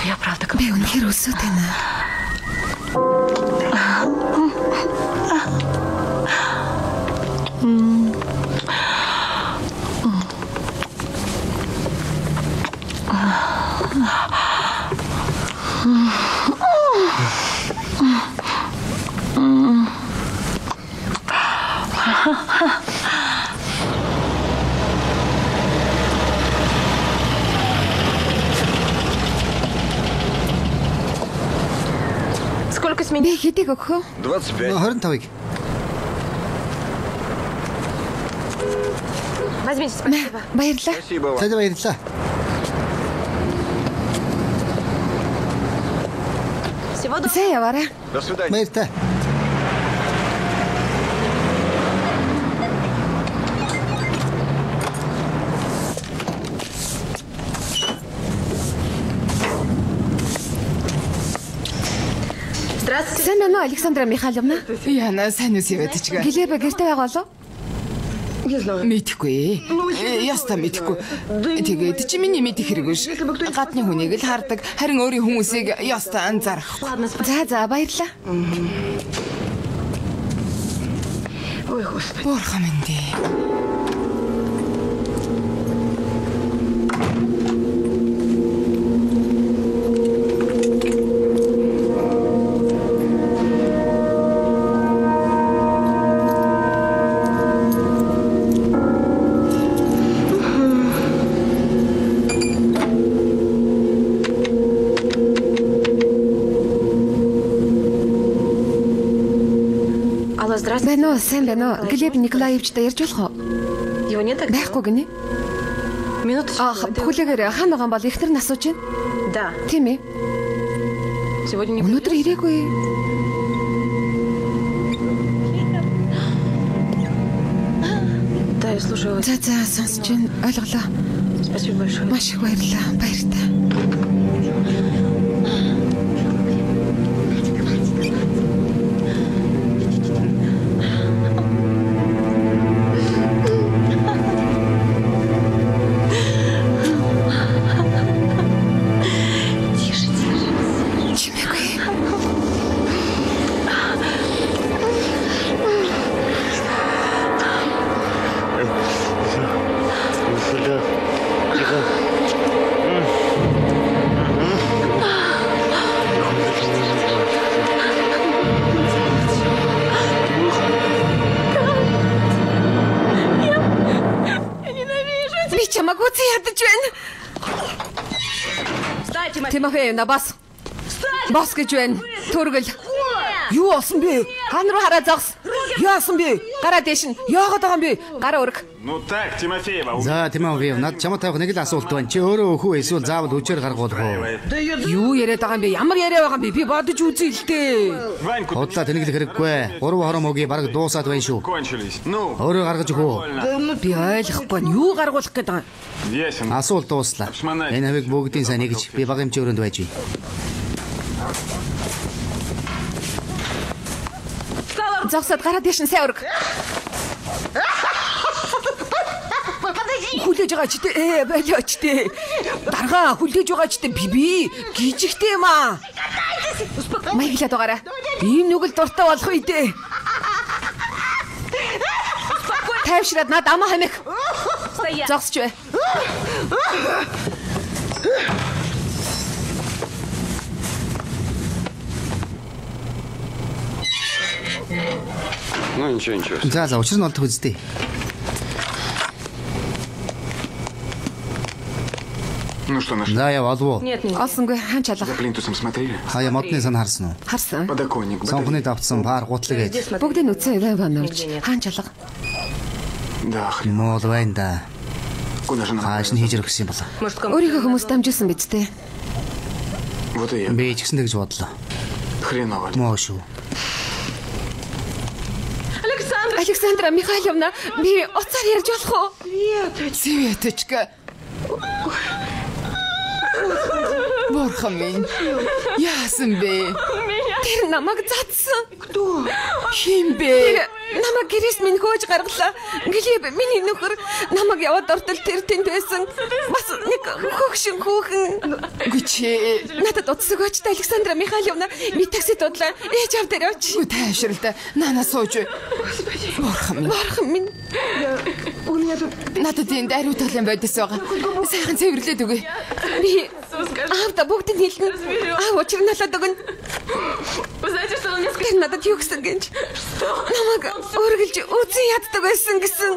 Speaker 5: Я правда
Speaker 1: Би үнэхээр өсөд байна.
Speaker 2: Сколько с меня?
Speaker 1: Би хэдийг өгөх вэ?
Speaker 4: 25.
Speaker 3: 25-ыг.
Speaker 2: Возьмите, спасибо.
Speaker 1: Баярлалаа.
Speaker 4: Спасибо вам.
Speaker 3: Танд баярлалаа.
Speaker 2: Всего доброго.
Speaker 1: Сайн яваарай.
Speaker 4: До свидания.
Speaker 3: Баяртай.
Speaker 2: Здравствуйте.
Speaker 1: Сайн байна уу Александра Михайловна?
Speaker 7: Яна сайн үс яваад чигээ.
Speaker 1: Гэлэбэ гэртээ байгаа болов?
Speaker 7: Мэдхгүй. Яста мэдхгүй. Тэгээд чи миний мэдих хэрэг биш. Гадны хүнийг л хардаг. Харин өөрийн хүмүүсийг яста анзаарах.
Speaker 1: За баярлалаа.
Speaker 5: Ой, господи.
Speaker 7: Бурхан минь дээ.
Speaker 2: Алло, здравствуйте.
Speaker 1: Байна уу? Сайн байна уу? Глеб Николаевичтай ярьж болох уу?
Speaker 2: Его нет?
Speaker 1: Байхгүй гинэ.
Speaker 2: Минуточку.
Speaker 1: Бүхлээгээр хаана байгаа бол ихнэр нь асууж байна.
Speaker 2: Да.
Speaker 1: Тийм ээ.
Speaker 2: Сегодня не
Speaker 1: Өнөөдөр ирээгүй.
Speaker 2: Да, я слушаю вас.
Speaker 1: За сонсож байна. Ойлголоо.
Speaker 2: Спасибо большое.
Speaker 1: Маш их баярлалаа. Баяртай.
Speaker 5: Тише.
Speaker 1: Чимээг чамаг үгүй ядаж байна. Тимофей на бас. Бас гэж байна. Төргөл. Юу болсон бэ? Хан руу хараа зогс. Яасан бэ? Гараа дэш нь. Яагаад байгаа юм бэ? Гараа өрг.
Speaker 4: Ну так, Тимофеева.
Speaker 3: За Тимофеев над чамд тавих нэг л асуулт байна. Чи өөрөө өхөө эсвэл заавал хүчээр гаргуулах уу?
Speaker 1: Юу яриад байгаа юм бэ? Ямар яриа байгаа юм бэ? Би бодож үзье л дээ.
Speaker 3: Худлаа тэнэглэх хэрэггүй. 3 хором өгийн бараг дуусаад байна шүү.
Speaker 4: Кончились. Ну,
Speaker 3: Өөрөө гаргаж өгөө.
Speaker 1: Би ойлгохгүй. Юу гаргуулах гээд байгаа?
Speaker 4: ясен.
Speaker 3: Асуулт дууслаа. Энэ хавийг бүгдийн сайн нэгж би баг хэмжээ өрөөнд байж байна.
Speaker 1: Зогсоод гараа дэш нь сайн өрг. Хүлээж байгаа ч дээ болооч дээ. Даргаа хүлээж байгаа ч дээ би гижигтэй юм аа. Маяглаад байгаарай. Ийм нүгэл дуртай болох үү дээ. Тайвшраад над амаа хамих. Зогсч бай.
Speaker 4: Ну ничего, ничего.
Speaker 3: За учир нь олдох үстэй.
Speaker 4: Ну что, нашли?
Speaker 3: За яа болов уу?
Speaker 1: Олсонгүй хаан чалга.
Speaker 4: За плинтусом смотрели?
Speaker 3: Хаяа модны сан харсан уу?
Speaker 1: Харсан.
Speaker 4: Подоконник.
Speaker 3: Сонхны давтсан пар гутлаг ээж.
Speaker 1: Бүгдийг үтсэн вануулж хаан чалга.
Speaker 4: Да, хрен.
Speaker 3: Мол байна да.
Speaker 4: Куда же
Speaker 3: Хааш
Speaker 4: надо?
Speaker 3: нь хийж ирэх юм болоо.
Speaker 1: Өөрийнхөө хүмүүс дамжуулсан биз дээ.
Speaker 4: Вот и я.
Speaker 3: Би ч гэсэн тэгж бодлоо.
Speaker 4: Хреново.
Speaker 3: Моо шүү.
Speaker 1: Александра Михайловна, би уцаар ярьж болох уу?
Speaker 7: Светочка. Бурхан минь. Яасан бэ?
Speaker 1: Тэр намайг цацсан.
Speaker 7: Хин бэ?
Speaker 1: Тэр намайг гэрээс минь хөөж гаргалаа. Глеб миний нөхөр намайг яваад ортол тэр тэнд байсан. Бас нэг хөгшин хүүхэн.
Speaker 7: Гүчээ.
Speaker 1: Надад утас өгөөч та Александра Михайловна. Би такси дудлаа. Ээж аав дээр очив.
Speaker 7: Гү тайшралтай. Нана сууж. Бурхан минь. Надад энэ даруй талын бодис байгаа. Сайхан цэвэрлээд өгье.
Speaker 1: Би аавда бүгд нь хэлнэ. Аав учир нь халаад өгнө. Тэр надад юу гэсэн гэнч. Намайг өргөлж үзэн яддаг байсан гэсэн.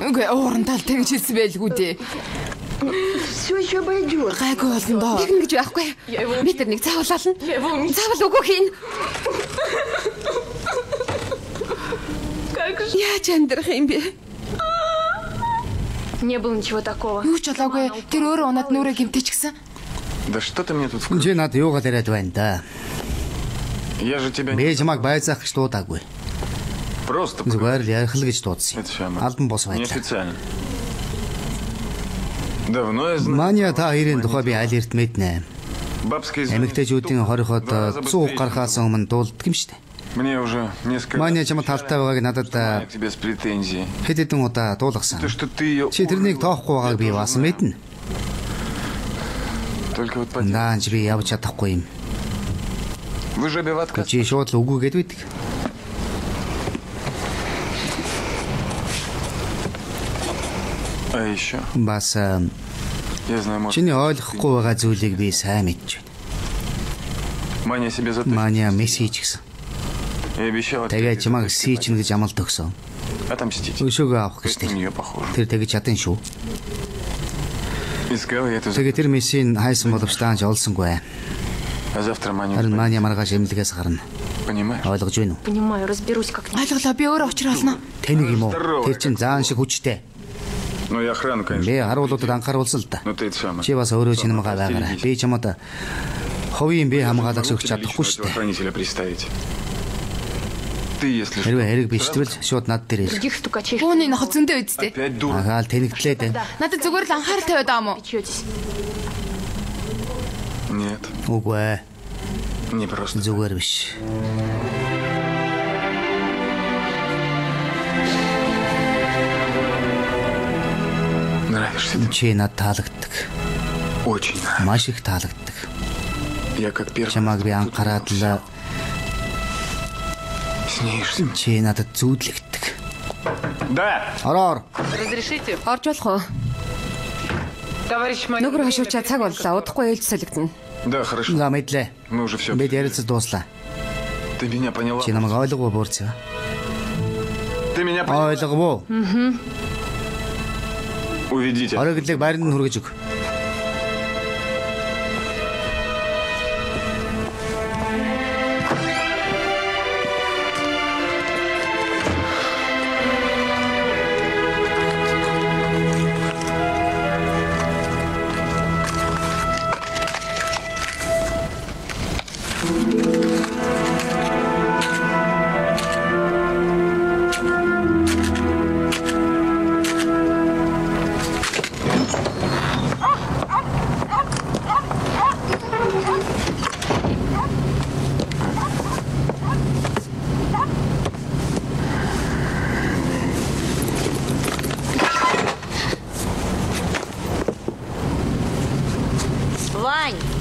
Speaker 7: Үгүй уурантал тэгж хэлсэн байлгүй дээ. Гайгүй болно доо.
Speaker 1: Тэгнэ гэж байхгүй. Би тэр нэг заавал ална. Заавал үгүй хийн. Яаж амьдрах юм бэ?
Speaker 5: Не было ничего такого.
Speaker 7: Юу ч болоогүй. Тэр өөрөө унаад нүрэ гимтэйчихсэн.
Speaker 4: Да что ты мне тут
Speaker 3: Чи над юугаар яриад байна да.
Speaker 4: Я же тебя
Speaker 3: Би чамайг байцаах гэж дуудаагүй.
Speaker 4: просто
Speaker 3: Зүгээр л ярих л гэж дуудсан.
Speaker 4: Это все,
Speaker 3: Албан бос байдлаа.
Speaker 4: неофициально. Давно я знаю.
Speaker 3: Мания та хоёрын тухай би аль эрт мэднэ.
Speaker 4: Бабская известность.
Speaker 3: Эмэгтэйчүүдийн хориход цуг гарахаас өмнө дуулдаг юм штэ.
Speaker 4: Мне уже несколько
Speaker 3: Мания чамд талтай байгааг надад
Speaker 4: к тебе с претензией.
Speaker 3: хэд хэдэн удаа дуулгасан.
Speaker 4: То, что ты ее...
Speaker 3: Чи тэрнийг тоохгүй байгааг би бас мэднэ.
Speaker 4: Только вот поделай.
Speaker 3: Наанч би явж чадахгүй юм.
Speaker 4: Вы же обе в отказ.
Speaker 3: Чи шууд л үгүй гэдэг.
Speaker 4: А еще,
Speaker 3: Бас
Speaker 4: я знаю, может,
Speaker 3: чиний ойлгохгүй байгаа зүйлийг би сайн мэдж байна.
Speaker 4: Маня себе затащит.
Speaker 3: Мания мессеж гэсэн.
Speaker 4: И обещала
Speaker 3: Тэгээд чамайг сийчин гэж амлалт өгсөн.
Speaker 4: отомстить.
Speaker 3: Өшөөгөө авах
Speaker 4: Это на
Speaker 3: гэжтэй.
Speaker 4: нее похоже.
Speaker 3: Тэр тэгж чадсан шүү.
Speaker 4: Искал я эту...
Speaker 3: Тэгээд тэр мессеж хайсан боловч таанч олсонгүй.
Speaker 4: А завтра Маню
Speaker 3: Харин
Speaker 4: узнаешь.
Speaker 3: Мания маргааш эмнэлгээс гарна.
Speaker 4: Понимаешь?
Speaker 3: Ойлгож байна уу?
Speaker 5: Понимаю, разберусь как-нибудь.
Speaker 7: Ойлголоо би өөрөө учраа олно.
Speaker 3: Тэнийг юм уу? Тэр чин заан шиг хүчтэй.
Speaker 4: Ну и охрану, конечно.
Speaker 3: Би харуулуудад анхааруулсан л да.
Speaker 4: Но ты это самое.
Speaker 3: Чи бас өөрөө чинэмгээ байгаарай. Би чамд ховын би хамгаалагч өгч чадахгүй шүү дээ.
Speaker 4: Охранителя представить. Ты, если что,
Speaker 3: Хэрвээ хэрэг бичтгэл шууд над дээр ир.
Speaker 5: Других стукачей,
Speaker 7: Бууны нохот зөндөө үсттэй.
Speaker 4: опять дура.
Speaker 3: Агаал тэнэгтлээд байна.
Speaker 7: Надад зүгээр л анхаарал тавиад байгаа юм уу?
Speaker 5: печетесь.
Speaker 4: Нет,
Speaker 3: Үгүй ээ.
Speaker 4: не просто.
Speaker 3: Зүгээр биш.
Speaker 4: Нравишься ты.
Speaker 3: Чи над таалагддаг.
Speaker 4: Очень нравишься.
Speaker 3: Маш их таалагддаг.
Speaker 4: Я как первый
Speaker 3: Чамайг би анхаараад л
Speaker 4: снеешься.
Speaker 3: чи надад зүүдлэгдэг.
Speaker 4: Да.
Speaker 3: Ороор.
Speaker 1: Орж болох уу? Нөгөө хошуучаа цаг боллоо. Удахгүй ээлж солигдно.
Speaker 4: Да, хорошо.
Speaker 3: За мэдлээ.
Speaker 4: Мы уже все.
Speaker 3: Бид ярилцаж дууслаа.
Speaker 4: Ты меня поняла?
Speaker 3: Чи намайг ойлгоогүй буурч.
Speaker 4: Ты меня понял?
Speaker 3: Ойлгов.
Speaker 4: Уведите.
Speaker 3: Оройглыг байранд нь хүргэж өг.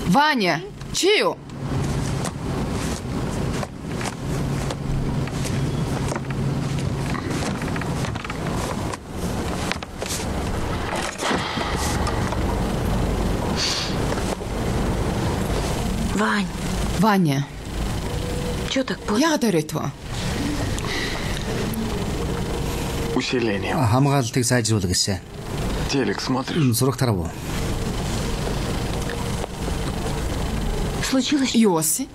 Speaker 7: Ваня, чи юу?
Speaker 5: Вань.
Speaker 7: Ваня.
Speaker 5: Чё так поздно?
Speaker 7: Яагаад оройтгоо?
Speaker 4: Усиление.
Speaker 3: Хамгаалалтыг сайжруулах гэсэн.
Speaker 4: Телек смотришь?
Speaker 3: Зураг тарав.
Speaker 5: Случилось?
Speaker 7: Юу болсон?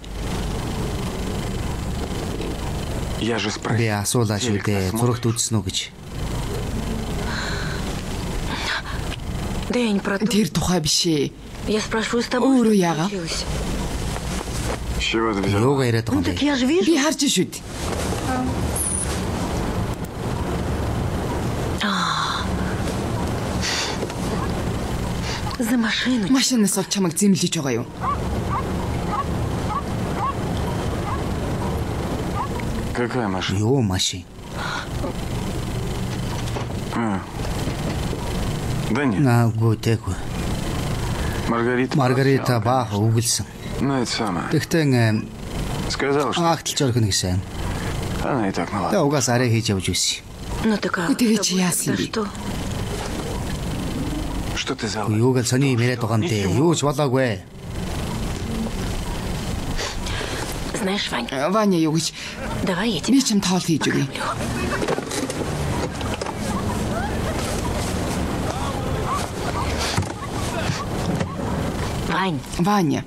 Speaker 4: Я же
Speaker 3: Би
Speaker 4: спросил.
Speaker 3: асуулаа шүү дээ. Зурагт үзсэн үү гэж.
Speaker 5: Да я не про то.
Speaker 7: Тэр тухай биш ээ.
Speaker 5: Я спрашиваю с тобой,
Speaker 7: Уру
Speaker 5: что
Speaker 7: яга.
Speaker 5: случилось.
Speaker 4: С чего ты взял?
Speaker 3: Юугаа яриад байгаа
Speaker 5: Ну
Speaker 3: юм
Speaker 5: так
Speaker 3: бэ?
Speaker 5: я же вижу.
Speaker 7: Би харж шүү дээ.
Speaker 5: За машину.
Speaker 7: Машинаас бол чамайг зэмлэж байгаа юу?
Speaker 4: Какая машина?
Speaker 3: Юу машин?
Speaker 4: Да нет.
Speaker 3: Наагүй тэйгүй. Маргарита баах үгэлсэн.
Speaker 4: Ну это самое.
Speaker 3: Тэгтээ
Speaker 4: Сказал, что
Speaker 3: агталж орхино гэсэн.
Speaker 4: она и так
Speaker 3: Тэ
Speaker 4: молода.
Speaker 3: угаас арай хийж явж үсэн.
Speaker 5: Ну так а
Speaker 7: Ты
Speaker 5: с
Speaker 7: ведь
Speaker 5: тобой
Speaker 7: ясно
Speaker 5: тогда
Speaker 7: ли?
Speaker 5: что?
Speaker 4: Что ты за...
Speaker 3: Юугаар сони яриад байгаа юм те. Юу ч болоогүй.
Speaker 5: Знаешь, Вань,
Speaker 7: Ваня юу гэж?
Speaker 5: давай я тебе
Speaker 7: Би чам тоол хийж өгье.
Speaker 5: покормлю. Вань,
Speaker 7: Ваня,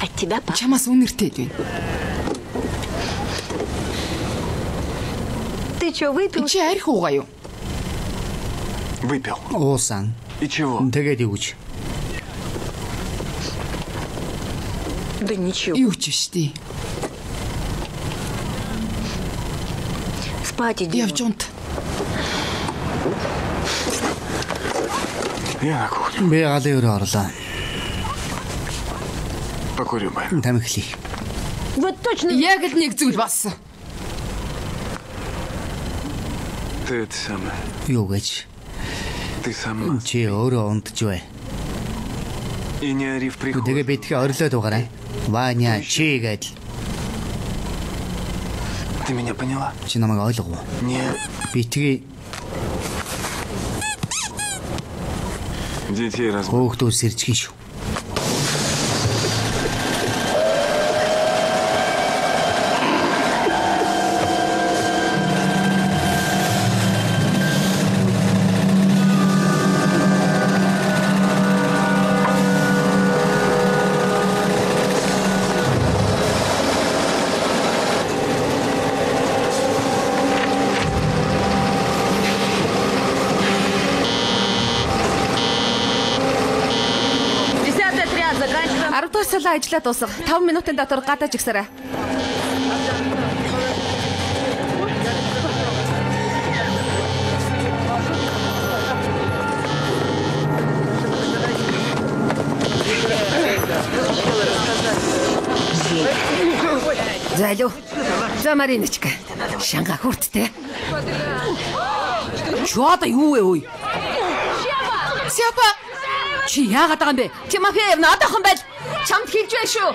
Speaker 5: от тебя пахнет.
Speaker 7: чамаас үнэртэй байна.
Speaker 5: Ты что, выпил?
Speaker 7: Чи арх уугаа юу?
Speaker 4: Выпил.
Speaker 3: Уусан.
Speaker 4: И чего?
Speaker 3: Тэгээд юу гэж?
Speaker 5: Да ничего.
Speaker 7: Юу ч биш тий.
Speaker 5: Спать иди.
Speaker 7: Явж унт.
Speaker 4: Я на кухню.
Speaker 3: Би галын өрөө орлоо.
Speaker 4: Покурю бы.
Speaker 3: Тамхилий.
Speaker 5: Вот точно.
Speaker 7: Яг л нэг зүйл болсон.
Speaker 4: Ты это самое.
Speaker 3: Юу гэж?
Speaker 4: Ты сама.
Speaker 3: Чи өөрөө унтж бай.
Speaker 4: И не ори в прихожей.
Speaker 3: Тэгээ би тэгээ орилоод байгаарай. Ваня чи гэдэл.
Speaker 4: Ты меня поняла?
Speaker 3: Чи намайг ойлгов.
Speaker 4: Нет.
Speaker 3: Би тэгээ
Speaker 4: Детей разбудишь.
Speaker 3: хөөхтөө сэржгэн шүү.
Speaker 1: Ажлаа дуусга. 5 минутын дотор гадаа жигсараа. Залуу. За Мариночка. Шанга хүрттэй. Чода юу вэ ой?
Speaker 7: Сяпа.
Speaker 1: Чи яагаад байгаа юм бэ? Тимофеевна одоохон байл. Чамд хэлж байна шүү.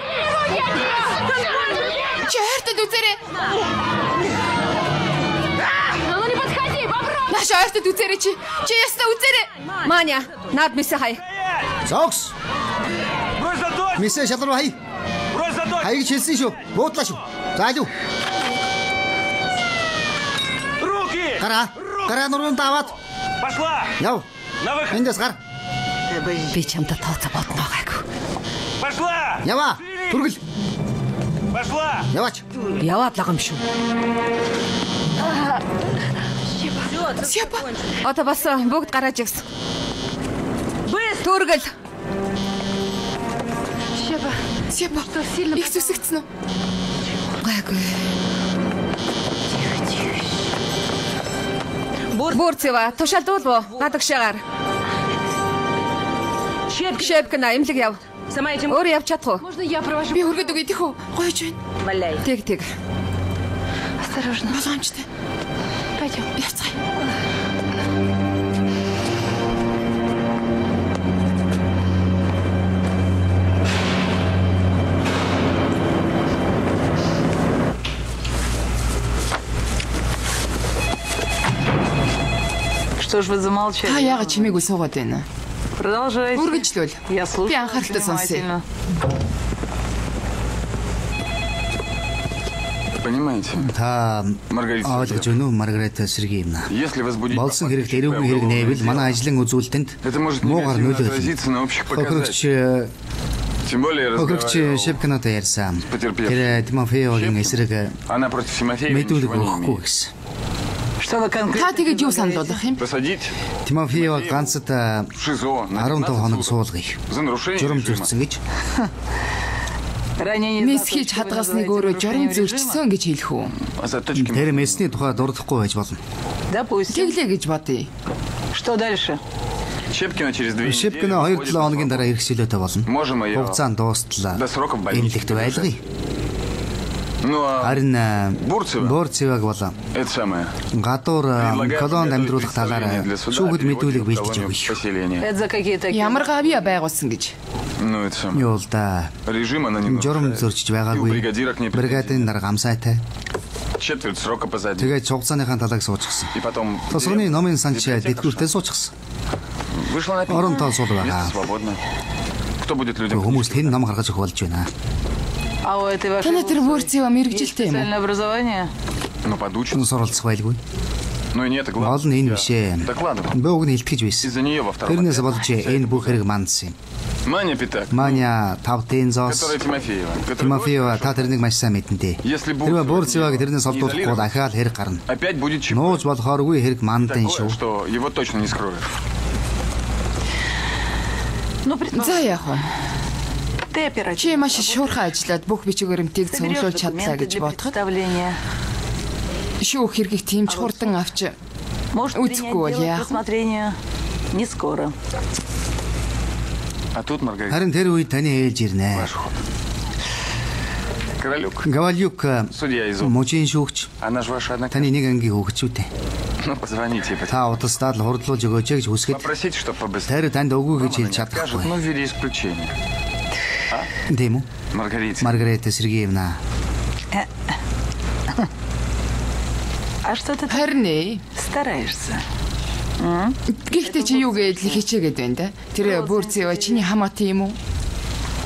Speaker 7: Чи хайртад үзээрэй. Наш хайртад үзээрэй чи. Чи ястаа үзээрэй.
Speaker 1: Маня, над мисэ хай.
Speaker 3: Зогс. Мисэ шалруу хай. Хайг хэлсэн шүү. Буудлаа шүү. Залуу. Гараа нуруунд аваад.
Speaker 8: Пошла!
Speaker 3: Яв. Эндээс гар.
Speaker 1: Би чамд тооцоо бодно гайгүй.
Speaker 8: Пошла!
Speaker 3: Ява. Түргэл.
Speaker 8: Пошла!
Speaker 3: Яваач.
Speaker 1: Яваад л байгаа юм шүү.
Speaker 7: Сяпа.
Speaker 1: Одоо бас бүгд гарааж игс. Түргэл.
Speaker 7: Сяпа. Их зүсэгцэн үү?
Speaker 1: Гайгүй. Бурцева, тушаалдуулв. Гадагшаагаар. Шепкна имлэг яв. Өөр явж чадах уу?
Speaker 7: Би хүргээд өгье тийх үү? Гойж байна.
Speaker 1: Тэг.
Speaker 7: Осторожно. Боломжтой. Пойдем. Явцгаая.
Speaker 5: Что ж вы замолчали?
Speaker 7: Та яагаад чимээгүй суугаад байна?
Speaker 5: Продолжайте.
Speaker 7: Үргэлжлүүл.
Speaker 5: Я слушаю.
Speaker 7: Би анхааралтай сонсъё.
Speaker 4: Понимаете?
Speaker 3: Та
Speaker 4: Маргарита.
Speaker 3: ойлгож байна уу, Маргарита Сергеевна?
Speaker 4: Если возбудить
Speaker 3: Болсон хэрэг дэрүүгийн хэрэг нээвэл манай ажлын үзүүлэлтэнд
Speaker 4: это может
Speaker 3: муугар
Speaker 4: негативно
Speaker 3: нөлөөлөх.
Speaker 4: отразиться на общих показателях.
Speaker 3: Хохирогч
Speaker 4: Тем более я разговаривал.
Speaker 3: Шепканатай ярьсан.
Speaker 4: Потерпевший.
Speaker 3: Тэр Тимофеевгийн эсрэг
Speaker 4: Она против Тимофеева
Speaker 3: мэдүүлэг
Speaker 4: ничего не
Speaker 3: өгөхгүй
Speaker 4: имеет.
Speaker 3: гэсэн.
Speaker 5: Что вы
Speaker 7: Та
Speaker 5: конкретно?
Speaker 7: тэгээд юу санал болгох юм?
Speaker 4: Посадить
Speaker 3: Тимофеевыг ганцд
Speaker 4: в ШИЗО на
Speaker 3: 15 хоног
Speaker 4: 15 суток
Speaker 3: суулгая.
Speaker 4: за нарушение
Speaker 3: Журам
Speaker 4: режима.
Speaker 3: зөрчсөн гэж.
Speaker 5: Ранее
Speaker 7: Месс хийж хадгасныг өөрөө журам зөрчсөн гэж хэлэх үү?
Speaker 4: Заточки.
Speaker 3: Тэр мессний тухай дурдахгүй байж болно.
Speaker 5: Допустим.
Speaker 7: Тэглээ гэж бодъё.
Speaker 5: Что дальше?
Speaker 4: Щепкина через 2 недели.
Speaker 3: Шепкана 2-7 хоногийн дараа ирэх шилөөтэй болно.
Speaker 4: Можем ее
Speaker 3: Хугацаанд дуустлаа.
Speaker 4: до срока в больнице.
Speaker 3: Эмнэлэгт байлгая.
Speaker 4: Ну а
Speaker 3: Харин Бурцеваг бол
Speaker 4: это самое.
Speaker 3: гадуур колонд амьдруулах талаар шүүхэд мэдүүлэг бэлдэж өгье.
Speaker 4: Поселение.
Speaker 5: Это за какие такие?
Speaker 7: Ямар гавья байгуулсан гэж.
Speaker 4: Ну это самое.
Speaker 3: Юу л да.
Speaker 4: Режим она не
Speaker 3: Журам
Speaker 4: нарушает.
Speaker 3: зөрчиж
Speaker 4: И у
Speaker 3: байгаагүй.
Speaker 4: бригадира к ней
Speaker 3: Бригадын нар гамсайтай.
Speaker 4: четверть срока позади.
Speaker 3: Тэгээд цугцааныхаа талааг суучихсан.
Speaker 4: И потом
Speaker 3: Тосгоны номын санч дэтгэвртэй суучихсан.
Speaker 4: вышла на
Speaker 3: Орон
Speaker 4: пенсию.
Speaker 3: тоо сууд байгаа.
Speaker 4: Место свободно. Кто будет людям?
Speaker 3: Хүмүүс хэн ном гаргаж өгөх болж байна.
Speaker 5: А у этой вашей
Speaker 7: Таны тэр Бурцева
Speaker 5: есть
Speaker 7: мэрэгжилтэй юм уу?
Speaker 5: специальное образование?
Speaker 4: Ну подучат.
Speaker 3: Суралцах байлгүй.
Speaker 4: Ну и не это главное.
Speaker 3: Гол нь энэ биш ээ.
Speaker 4: Докладывал.
Speaker 3: Би уг нь хэлтгэж байсан.
Speaker 4: Из-за нее во втором.
Speaker 3: Тэрнээс
Speaker 4: отряде.
Speaker 3: болж энэ бүх хэрэг мандсан юм.
Speaker 4: Маня Питак.
Speaker 3: Маня тавтын зоос
Speaker 4: Которая Тимофеева. Которая
Speaker 3: Тимофеева та тэрнийг маш сайн мэднэ.
Speaker 4: Если
Speaker 3: Тэр Бурцеваг тэрнээс
Speaker 4: изолировать,
Speaker 3: олдуулахгүй дахиад хэрэг гарна.
Speaker 4: опять будет чип.
Speaker 3: Нууж болохооргүй хэрэг мандын
Speaker 4: Такое,
Speaker 3: шүү.
Speaker 4: что его точно не скроют.
Speaker 5: Ну,
Speaker 7: За яах вэ?
Speaker 5: ты оперативно.
Speaker 7: Чи маш шуурхай ажиллаад бүх бичиг баримтыг цуглуулж чадлаа гэж бодоход
Speaker 5: представление.
Speaker 7: шүүх хэргийг тэмч хурдан авч
Speaker 5: Может,
Speaker 7: Уцкую,
Speaker 5: принять дело
Speaker 7: я.
Speaker 5: к рассмотрению не скоро.
Speaker 4: А тут Маргарита.
Speaker 3: Харин тэр үед таны ээлж ирнэ.
Speaker 4: Ваш ход. Королюк.
Speaker 3: Гавалюк
Speaker 4: Судья из
Speaker 3: мужийн шүүгч
Speaker 4: Она же ваша однако.
Speaker 3: таны нэг ангийн хүүхэдчүүтэй.
Speaker 4: Ну, позвоните.
Speaker 3: Та удастаа л хурдлуулж өгөөч гэж хүсгэд
Speaker 4: Попросите, чтобы побыстрее.
Speaker 3: тэр танд өгөө гэж хэлж
Speaker 4: Скажет,
Speaker 3: чадахгүй.
Speaker 4: ну, в виде исключения.
Speaker 3: Тийм үү?
Speaker 4: Маргарита.
Speaker 3: Маргарита Сергеевна.
Speaker 5: А что ты так
Speaker 7: харин ээ.
Speaker 5: стараешься?
Speaker 7: Гэхдээ чи юу гэж хичээгээд байна да? Тэр Бурцева чиний хамаатай юм уу?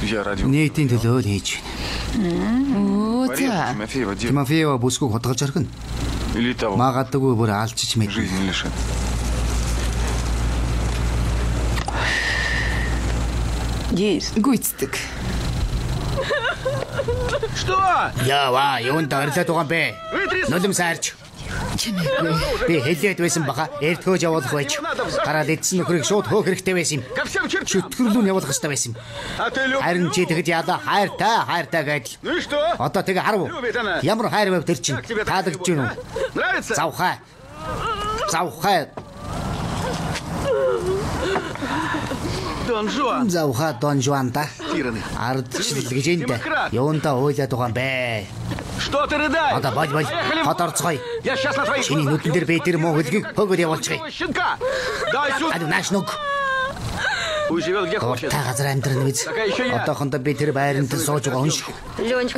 Speaker 4: Я ради.
Speaker 3: Нийтийн төлөө л хийж байна.
Speaker 7: Оо
Speaker 4: Порежь
Speaker 7: за.
Speaker 4: Тимофеева дело.
Speaker 3: Тимофеева бүсгүйг худалдаж орхино.
Speaker 4: Или того.
Speaker 3: Магадгүй бүр алчиж мэднэ.
Speaker 4: Жизни лишит.
Speaker 5: Есть.
Speaker 7: Гүйцдэг.
Speaker 3: Яава, юунд орлоод байгаа юм бэ? Нулим саарч.
Speaker 7: Чимээгүй.
Speaker 3: Би хэлээд байсан баха. Эртгөөж явуулах байж. Гараад идсэн нөхрийг шууд хөөх хэрэгтэй байсан юм. Чөтгөрлүүн явуулах хэрэгтэй байсан юм. Харин чи тэгэд яла хайртай гэдэл. Одоо тэгээ харав. Ямар хайр байв тэр чинь? Таалагдж гин үү? Завхаа. Завхаа Дон Жуан та. Ардчлал гэж энд юунда уйлаад байгаа юм бэ?
Speaker 6: Что ты рыдаешь?
Speaker 3: Одоо боль. Хот орцгоё.
Speaker 6: Я сейчас на твоих
Speaker 3: Чиний нүдэн дээр би тэр муу хөлгийг хөөгөр явуулчихъя.
Speaker 6: щенка. Дай сюда.
Speaker 3: Аду нааш нүг.
Speaker 6: Пусть живет где хочет.
Speaker 3: Та газар амьдрын биз. Одоохондоо би тэр байранд сууж байгаа хүн шүү.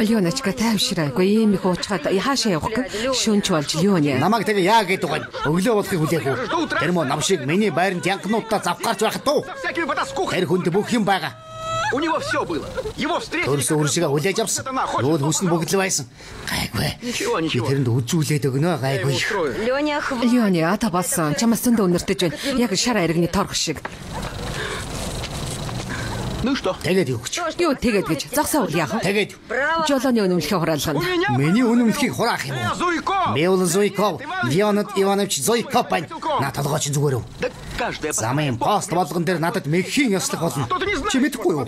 Speaker 1: Леоночка тайвшираагүй ийм их уучгаад хаашаа явах гэ шүнч болж Леоня.
Speaker 3: Намайг тэгээ яа гэдэг юм. Өглөө болохыг хүлээх үү? Тэр муу нам шиг миний байранд янхнуудаа завгарч байхад туу.
Speaker 6: Всякими потаскухами.
Speaker 3: Тэр хүнд бүх юм байгаа.
Speaker 6: У него все было. Его встретили.
Speaker 3: Төрсөн үршигээ хүлээж авсан. Юу хүсн бүгд л байсан. Гайгүй.
Speaker 6: Ничего, ничего.
Speaker 3: Тэрэнд үзүүлээд өгнө гайгүй.
Speaker 1: Леони ата болсон. Чамаас зөндөө өнөртөж байна. Яг шар аригны торх шиг.
Speaker 6: Ну что?
Speaker 3: Тэгээд юу гэж?
Speaker 1: Юу тэгээд гэж зогсоол яах вэ?
Speaker 3: Тэгээд
Speaker 1: Жолооны үнэмлэхээ хураалгана.
Speaker 3: миний үнэмлэхийг хураах юм уу?
Speaker 6: Зуйко!
Speaker 3: Би бол Зуйков. Леонид Иванович Зуйков байна. На толгойч зүгээр үү?
Speaker 6: Да каждая
Speaker 3: Замын пост болгон дээр надад мэгхийн ёслох болно. Чи мэдэхгүй юу?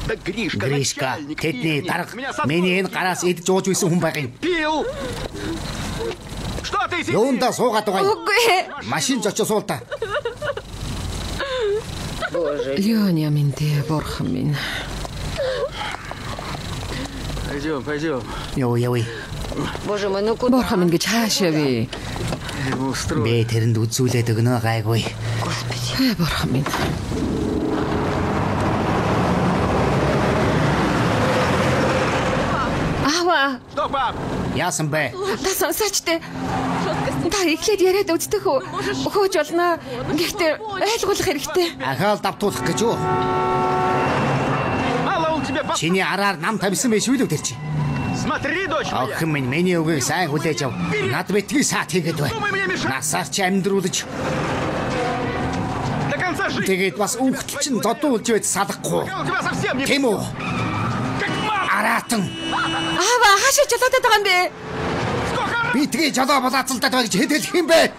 Speaker 6: Да Гришка,
Speaker 3: Гришка,
Speaker 6: начальник
Speaker 3: тэдний
Speaker 6: пил.
Speaker 3: дарга
Speaker 6: Меня со
Speaker 3: миний энэ гараас идж ууж байсан хүн байгаа юм.
Speaker 6: Пил! Что ты сидишь?
Speaker 3: Юунда суугаад байгаа юм?
Speaker 1: Үгүй.
Speaker 3: Машин ч очиж суул та.
Speaker 1: Леони минь бурхан минь.
Speaker 6: Пойдем, пойдем.
Speaker 3: Яви.
Speaker 1: Бурхан минь гэж хаашаа вэ?
Speaker 6: Я его устрою.
Speaker 3: Би тэрэнд үзүүлээд өгнө гайгүй.
Speaker 1: Бурхан минь. Ава,
Speaker 6: Что, пап?
Speaker 3: Яасан бэ?
Speaker 1: та сонсооч те. Та эхлээд яриад үздэг үү? Хөөж болно. Гэхдээ ойлгуулах хэрэгтэй.
Speaker 3: Ахаал давтуулах гэж юу?
Speaker 6: Мало он тебе...
Speaker 3: Чиний араар нам тавьсан байж үү тэр чи?
Speaker 6: Смотри, дочь моя.
Speaker 3: Охин минь миний үгийг сайн хүлээж ав. Над битгий саат хийгээд бай. Насаар чи амьдруулж
Speaker 6: До конца жизни.
Speaker 3: тэгээд бас үхтэл чин зодуулж байд салахгүй.
Speaker 6: Я у тебя совсем не...
Speaker 3: Тийм үү?
Speaker 6: Как мама.
Speaker 3: Араатан
Speaker 1: Ава, хаашаа жолоодод байгаа юм бэ?
Speaker 3: битгий жолоо болоцолдод байх гэж хэдэлх юм бэ?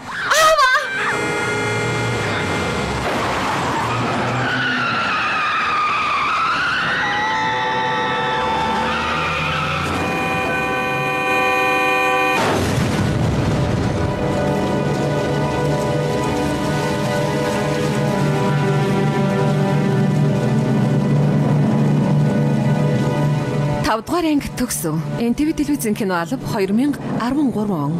Speaker 3: Тавдугаар анги төгсөн. НТV телевизэн кино алба 2013 он.